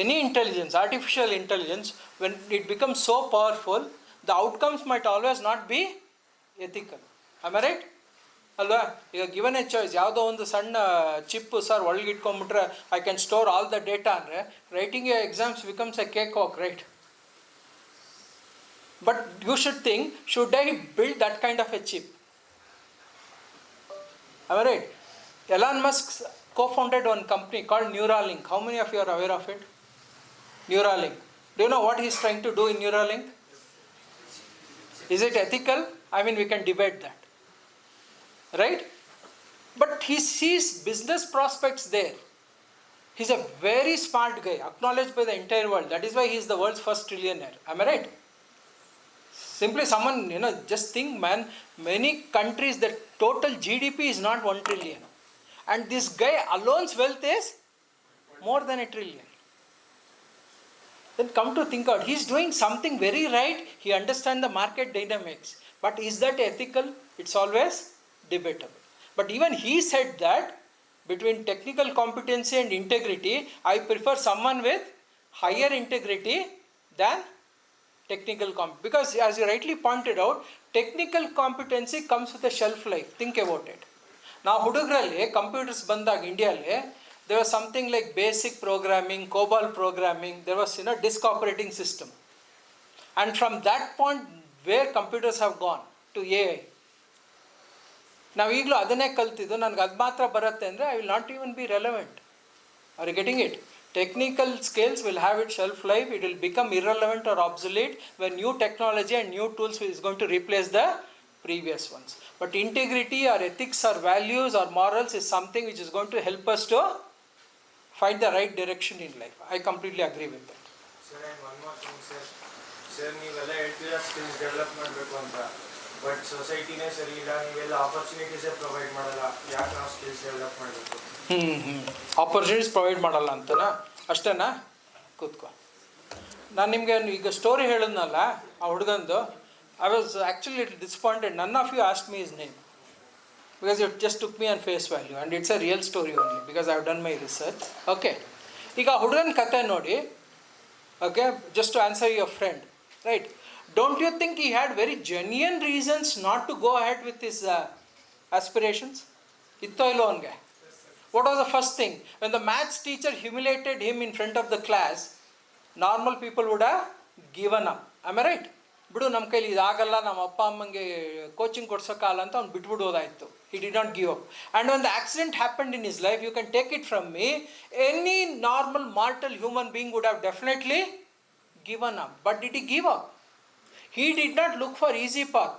any intelligence, artificial intelligence, when it becomes so powerful, the outcomes might always not be ethical. Am I right? ಅಲ್ವಾ? ಈಗ given A choice, ಯಾವುದೋ ಒಂದು ಸಣ್ಣ chip sir ಒಳಗೆ ಇಟ್ಕೊಂಡ್ಬಿಟ್ರೆ I can store all the data ಅಂದರೆ writing a exams becomes a cakewalk, right? But you should think, should I build that kind of a chip? Am I right? Elon Musk co-founded one company called Neuralink. How many of you are aware of it? Neuralink. Do you know what he is trying to do in Neuralink? Is it ethical? I mean, we can debate that. Right? But he sees business prospects there. He's a very smart guy, acknowledged by the entire world. That is why he is the world's first trillionaire. Am I right? Simply someone, just think, man, many countries, the total GDP is not 1 trillion. And this guy alone's wealth is more than 1 trillion. Then come to think out, he's doing something very right. He understands the market dynamics. But is that ethical? It's always debatable. But even he said that between technical competency and integrity, I prefer someone with higher integrity than technical because as you rightly pointed out, technical competency comes with a shelf life. Think about it. Now ಹುಡುಗರಲ್ಲಿ computers ಬಂದಾಗ ಇಂಡಿಯಾಲಿ there was something like basic programming, COBOL programming, there was disk operating system, and from that point where computers have gone to AI. ನಾವು ಈಗಲೂ ಅದನ್ನೇ ಕಲ್ತಿದ್ದು, ನನಗೆ ಅದು ಮಾತ್ರ ಬರುತ್ತೆ ಅಂದರೆ I will not even be relevant. Are you getting it? Technical skills will have its shelf life. It will become irrelevant or obsolete when new technology and new tools is going to replace the previous ones. But integrity or ethics or values or morals is something which is going to help us to find the right direction in life. I completely agree with that. Sir, and one more thing, sir. Sir, ನೀವೆಲ್ಲ ಹೇಳ್ತೀರಾ skills develop ಮಾಡಬೇಕು ಅಂತ, but ಸೊಸೈಟಿನೇ ಸರಿ ಇಲ್ಲ, ನೀವೆಲ್ಲ ಆಪರ್ಚುನಿಟೀಸೇ provide ಮಾಡಲ್ಲ, ಯಾಕೆ ನಾವು ಸ್ಕಿಲ್ಸ್ ಡೆವಲಪ್ ಮಾಡಬೇಕು? ಆಪರ್ಚುನಿಟೀಸ್ ಪ್ರೊವೈಡ್ ಮಾಡಲ್ಲ ಅಂತನಾ? ಅಷ್ಟೇನಾ? ಕೂತ್ಕೊ. ನಾನು ನಿಮಗೆ ಈಗ ಸ್ಟೋರಿ ಹೇಳಿದ್ನಲ್ಲ ಆ ಹುಡುಗಂದು, I was actually little disappointed. None of you asked me his name because it just took me on face value, and it's a real story only because I have done my research. Okay, ಈಗ ಹುಡುಗನ ಕತೆ ನೋಡಿ. Okay, just to answer your friend, right? Don't you think he had very genuine reasons not to go ahead with his aspirations? ಇತ್ತೋ ಇಲ್ಲೋ ಅವನಿಗೆ? What was the first thing? When the maths teacher humiliated him in front of the class, normal people would have given up. Am I right? ಬಿಡು, ನಮ್ಮ ಕೈಲಿ ಇದಾಗಲ್ಲ, ನಮ್ಮ ಅಪ್ಪ ಅಮ್ಮಂಗೆ ಕೋಚಿಂಗ್ ಕೊಡ್ಸೋಕ್ಕಾಗಲ್ಲ ಅಂತ ಅವ್ನು ಬಿಟ್ಬಿಡೋದಾಯಿತು. He did not give up. And when the accident happened in his life, you can take it from me, any normal mortal human being would have definitely given up. But did he give up? He did not look for easy path.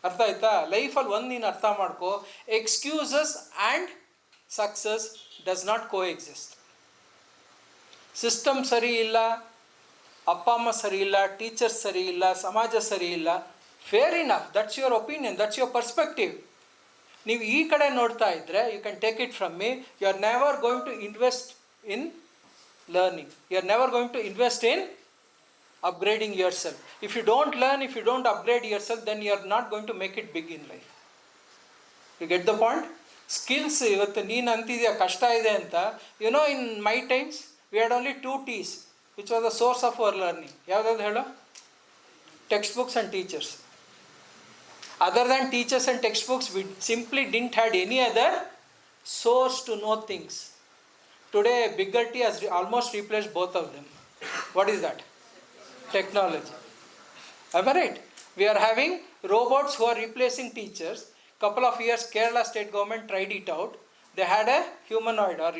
ಅರ್ಥ ಆಯ್ತಾ? ಲೈಫಲ್ಲಿ ಒಂದು ನೀನು ಅರ್ಥ ಮಾಡ್ಕೋ, excuses and success does not coexist. System ಸರಿ ಇಲ್ಲ, ಅಪ್ಪ ಅಮ್ಮ ಸರಿ ಇಲ್ಲ, ಟೀಚರ್ಸ್ ಸರಿ ಇಲ್ಲ, ಸಮಾಜ ಸರಿ ಇಲ್ಲ, fair enough, that's your opinion, that's your perspective. ನೀವು ಈ ಕಡೆ ನೋಡ್ತಾ ಇದ್ದರೆ, you can take it from me, you are never going to invest in learning, you are never going to invest in upgrading yourself. If you don't learn, if you don't upgrade yourself, then you are not going to make it big in life. You get the point? Skills, ಇವತ್ತು ನೀನು ಅಂತಿದೆಯಾ ಕಷ್ಟ ಇದೆ ಅಂತ. You know, in my times we had only 2 T's which was the source of our learning. ಯಾವ್ದಾದ್ರು ಹೇಳೋ? Textbooks and teachers. Other than teachers and textbooks, we simply didn't had any other source to know things. Today bigger T has almost replaced both of them. What is that? Technology. Am I right? We are having robots who are replacing teachers. Couple of years Kerala state government tried it out. They had a humanoid or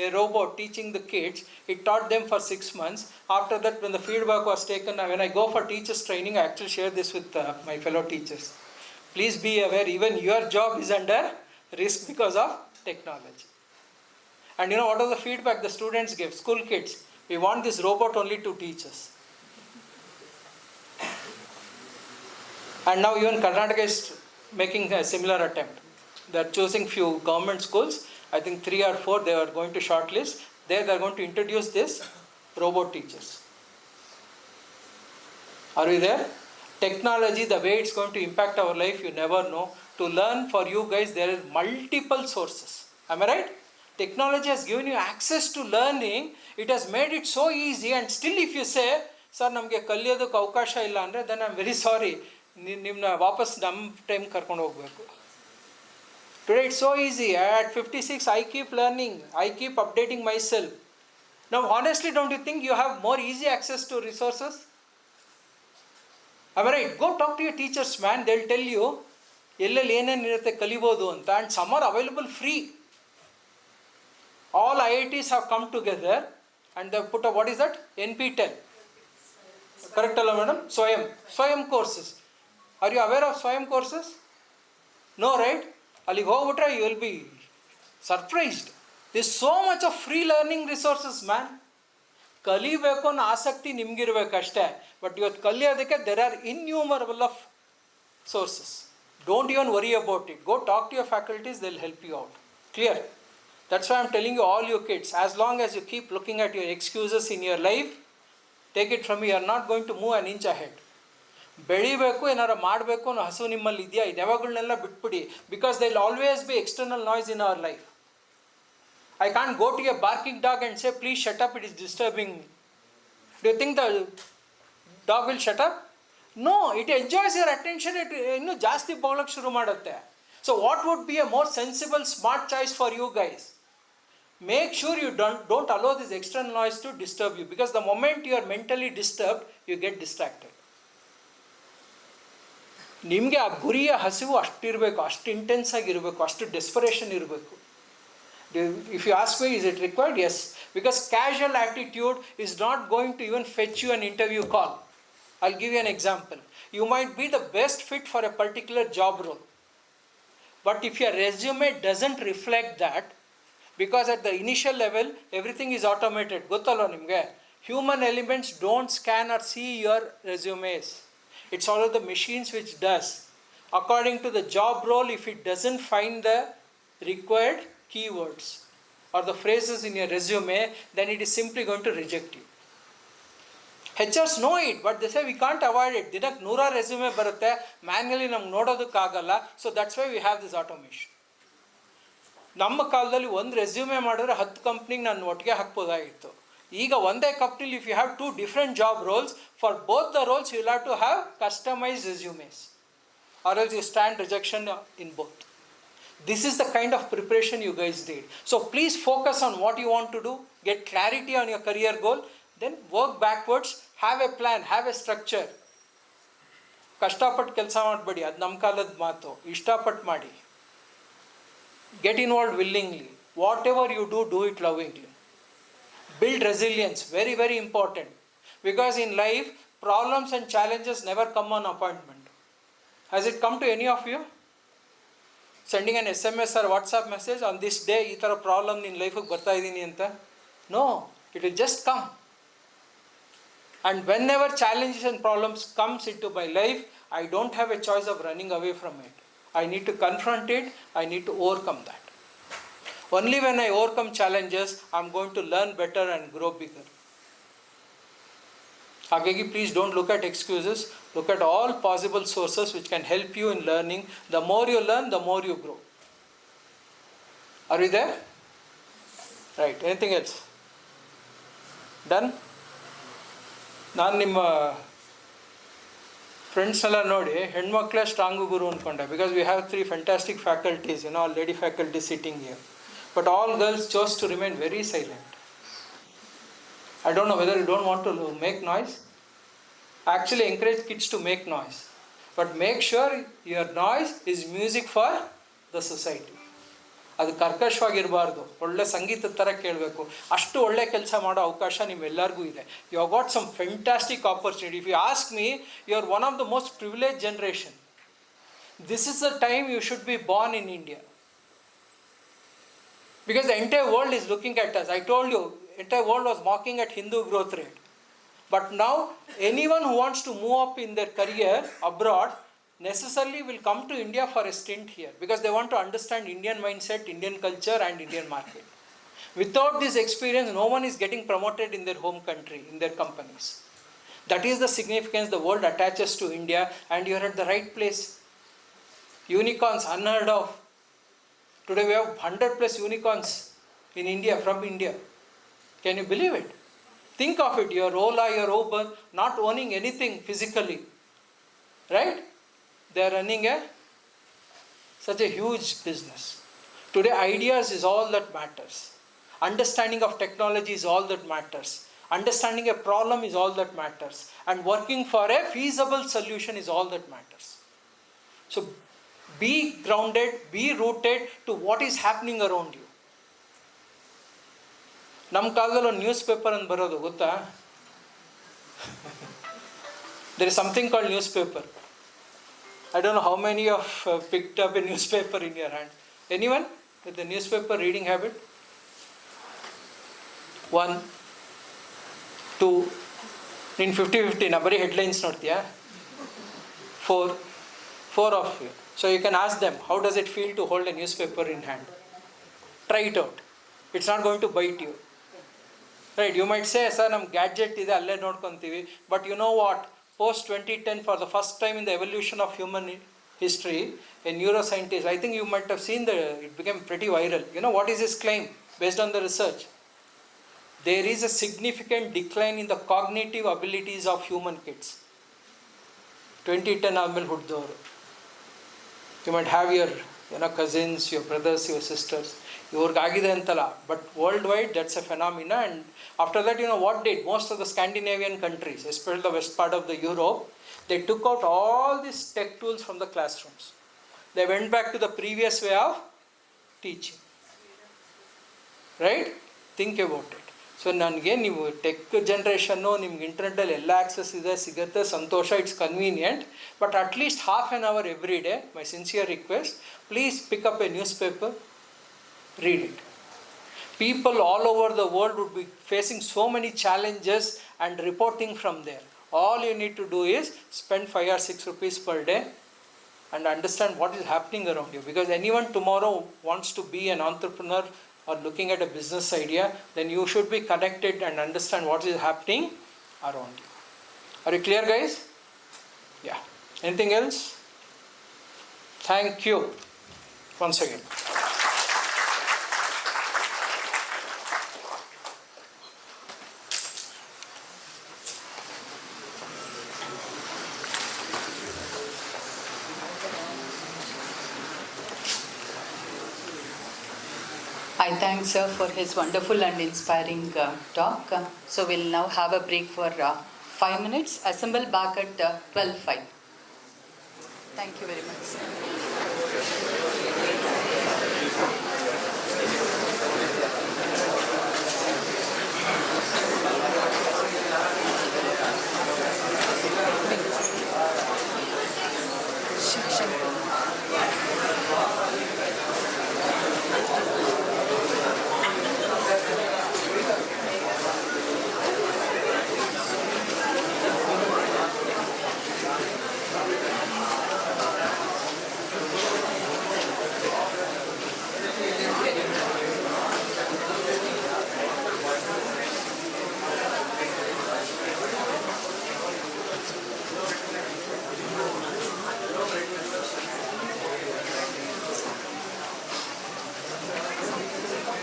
a robot teaching the kids. It taught them for 6 months. After that, when the feedback was taken, when I go for teachers training, I actually share this with my fellow teachers. Please be aware, even your job is under risk because of technology. And you know what was the feedback the students gave? School kids, we want this robot only to teach us. And now even Karnataka is making a similar attempt. They are choosing few government schools. I think 3 or 4 they are going to shortlist. There they are going to introduce this robot teachers. Are we there? Technology, the way it's going to impact our life, you never know. To learn for you guys, there are multiple sources. Am I right? Technology has given you access to learning. It has made it so easy, and still if you say, sir, ನಮಗೆ ಕಲಿಯೋದಕ್ಕೆ ಅವಕಾಶ ಇಲ್ಲ ಅಂದರೆ, then I'm very sorry. ನಿಮ್ಮನ್ನ ವಾಪಸ್ ನಮ್ಮ time ಕರ್ಕೊಂಡು ಹೋಗಬೇಕು. Today it's so easy. At 56, I keep learning. I keep updating myself. Now honestly, don't you think you have more easy access to resources? Am I right? Go talk to your teachers, man. They'll tell you ಎಲ್ಲೆಲ್ಲಿ ಏನೇನು ಇರುತ್ತೆ ಕಲಿಬೋದು ಅಂತ. And some are available free. All IITs have come together and they have put up, what is that? NPTEL. Correct ಅಲ್ಲ madam? Swayam courses. Are you aware of Swayam courses? No, right? ಅಲ್ಲಿಗೆ ಹೋಗ್ಬಿಟ್ರೆ you will be surprised. There is so much of free learning resources, man. ಕಲಿಬೇಕು ಅನ್ನೋ ಆಸಕ್ತಿ ನಿಮಗಿರ್ಬೇಕಷ್ಟೇ. But ಇವತ್ತು ಕಲಿಯೋದಕ್ಕೆ there are innumerable of sources. Don't even worry about it. Go talk to your faculties, they'll help you out. Clear? That's why I'm telling you, all you kids, as long as you keep looking at your excuses in your life, take it from me, you are not going to move an inch ahead. ಬೆಳಿಬೇಕು, ಏನಾರು ಮಾಡಬೇಕು ಅನ್ನೋ ಹಸು ನಿಮ್ಮಲ್ಲಿ ಇದೆಯಾ, ಈ ದೆವ್ವಗಳನ್ನೆಲ್ಲ ಬಿಟ್ಬಿಡಿ. Because there will always be external noise in our life. I can't go to a barking dog and say, please shut up, it is disturbing me. Do you think the dog will shut up? No, it enjoys your attention, it ಇನ್ನೂ ಜಾಸ್ತಿ ಬೊಗಳಕ್ಕೆ ಶುರು ಮಾಡುತ್ತೆ. So what would be a more sensible, smart choice for you guys? Make sure you don't allow this external noise to disturb you, because the moment you are mentally disturbed, you get distracted. ನಿಮಗೆ ಆ ಗುರಿಯ ಹಸಿವು ಅಷ್ಟಿರಬೇಕು, ಅಷ್ಟು intense ಆಗಿರಬೇಕು, ಅಷ್ಟು desperation ಇರಬೇಕು. If you ask me, is it required? Yes. Because casual attitude is not going to even fetch you an interview call. I'll give you an example. You might be the best fit for a particular job role. But if your resume doesn't reflect that, because at the initial level, everything is automated. Gottalo nimge. Human elements don't scan or see your resumes. It's all of the machines which does. According to the job role, if it doesn't find the required keywords or the phrases in your resume, then it is simply going to reject you. HRs know it, but they say we can't avoid it. ದಿನಕ್ಕೆ 100 resume ಬರುತ್ತೆ, manually ನಮ್ಗೆ ನೋಡೋದಕ್ಕಾಗಲ್ಲ. So that's why we have this automation. ನಮ್ಮ ಕಾಲದಲ್ಲಿ ಒಂದು resume ಮಾಡಿದ್ರೆ 10 ಕಂಪ್ನಿಗೆ ನಾನು ಒಟ್ಟಿಗೆ ಹಾಕ್ಬೋದಾಗಿತ್ತು. ಈಗ ಒಂದೇ ಕಂಪ್ನಿಲಿ if you have 2 different job roles, for both the roles you will have to have customised resumes, or else you stand rejection in both. This is the kind of preparation you guys did. So please focus on what you want to do, get clarity on your career goal, then work backwards, have a plan, have a structure. ಕಷ್ಟಪಟ್ಟು ಕೆಲಸ ಮಾಡಬೇಡಿ, ಅದು ನಮ್ಮ ಕಾಲದ ಮಾತು. ಇಷ್ಟಪಟ್ಟು ಮಾಡಿ. Get involved willingly. Whatever you do, do it lovingly. Build resilience, very, very important. Because in life, problems and challenges never come on appointment. Has it come to any of you? Sending an SMS or WhatsApp message, on this day ಈ ಥರ problem ನಿನ್ನ ಲೈಫಿಗೆ ಬರ್ತಾ ಇದ್ದೀನಿ ಅಂತ? No, it will just come. And whenever challenges and problems comes into my life, I don't have a choice of running away from it. I need to confront it, I need to overcome that. Only when I overcome challenges, I'm going to learn better and grow bigger. ಹಾಗಾಗಿ please don't look at excuses, look at all possible sources which can help you in learning. The more you learn, the more you grow. Are you there? Right, anything else? Done? ನಾನು ನಿಮ್ಮ ಫ್ರೆಂಡ್ಸ್ನೆಲ್ಲ ನೋಡಿ ಹೆಣ್ಮಕ್ಳೇ strong ಗುರು ಅಂದ್ಕೊಂಡೆ, because we have 3 fantastic faculties, all lady faculty sitting here, but all girls chose to remain very silent. I don't know whether you don't want to make noise. I actually encourage kids to make noise. But make sure your noise is music for the society. ಅದು ಕರ್ಕಶವಾಗಿರಬಾರ್ದು, ಒಳ್ಳೆ ಸಂಗೀತದ ಥರ ಕೇಳಬೇಕು. ಅಷ್ಟು ಒಳ್ಳೆ ಕೆಲಸ ಮಾಡೋ ಅವಕಾಶ ನಿಮ್ಮೆಲ್ಲರಿಗೂ ಇದೆ. You have got some fantastic opportunity. If you ask me, you are one of the most privilege generation. This is the time you should be born in India. Because the entire world is looking at us. I told you, entire world was mocking at Hindu growth rate. But now, anyone who wants to move up in their career abroad necessarily will come to India for a stint here, because they want to understand Indian mindset, Indian culture and Indian market. Without this experience, no one is getting promoted in their home country, in their companies. That is the significance the world attaches to India, and you are at the right place. Unicorns unheard of. Today we have 100 plus unicorns in India, from India. Can you believe it? Think of it, your Ola, your Uber, not owning anything physically, right? They are running such a huge business. Today ideas is all that matters. Understanding of technology is all that matters. Understanding a problem is all that matters. And working for a feasible solution is all that matters. So be grounded, be rooted to what is happening around you. ನಮ್ಮ ಕಾಲದಲ್ಲಿ ಒಂದು news paper ಅಂತ ಬರೋದು ಗೊತ್ತಾ? There is something called newspaper. I don't know how many of picked up a newspaper in your hand. Anyone with the newspaper reading habit? 1, 2, in 50-50 na bari headlines ನೋಡ್ತೀಯಾ? 4 of you. So you can ask them, how does it feel to hold a newspaper in hand? Try it out. It's not going to bite you. Right, you might say, sir, ನಮ್ಮ gadget ಇದೆ ಅಲ್ಲೇ ನೋಡ್ಕೊತೀವಿ. But you know what, post 2010, for the first time in the evolution of human history, a neuroscientist, I think you might have seen it became pretty viral. You know what is his claim? based on the research. There is a significant decline in the cognitive abilities of human kids. 2010 ಆದ್ಮೇಲೆ ಹುಟ್ಟಿದವರು. You might have your cousins, your brothers, your sisters. ಇವ್ರಿಗಾಗಿದೆ ಅಂತಲ್ಲ, but worldwide that's a phenomena. And after that, what did most of the Scandinavian countries, especially the west part of the Europe, they took out all these tech tools from the classrooms. They went back to the previous way of teaching. Right? Think about it. So ನನಗೆ ನೀವು tech generation ನಿಮ್ಗೆ ಇಂಟರ್ನೆಟ್ಟಲ್ಲಿ ಎಲ್ಲ access ಇದೆ, ಸಿಗುತ್ತೆ, ಸಂತೋಷ, it's convenient, but at least half an hour every day, my sincere request, please pick up a newspaper, read it. People all over the world would be facing so many challenges and reporting from there. All you need to do is spend 5 or 6 rupees per day and understand what is happening around you. Because anyone tomorrow wants to be an entrepreneur or looking at a business idea, then you should be connected and understand what is happening around you. Are you clear, guys? Yeah. Anything else? Thank you once again. I thank Sir for his wonderful and inspiring talk. So we'll now have a break for 5 minutes. Assemble back at 12:05. Thank you very much, sir.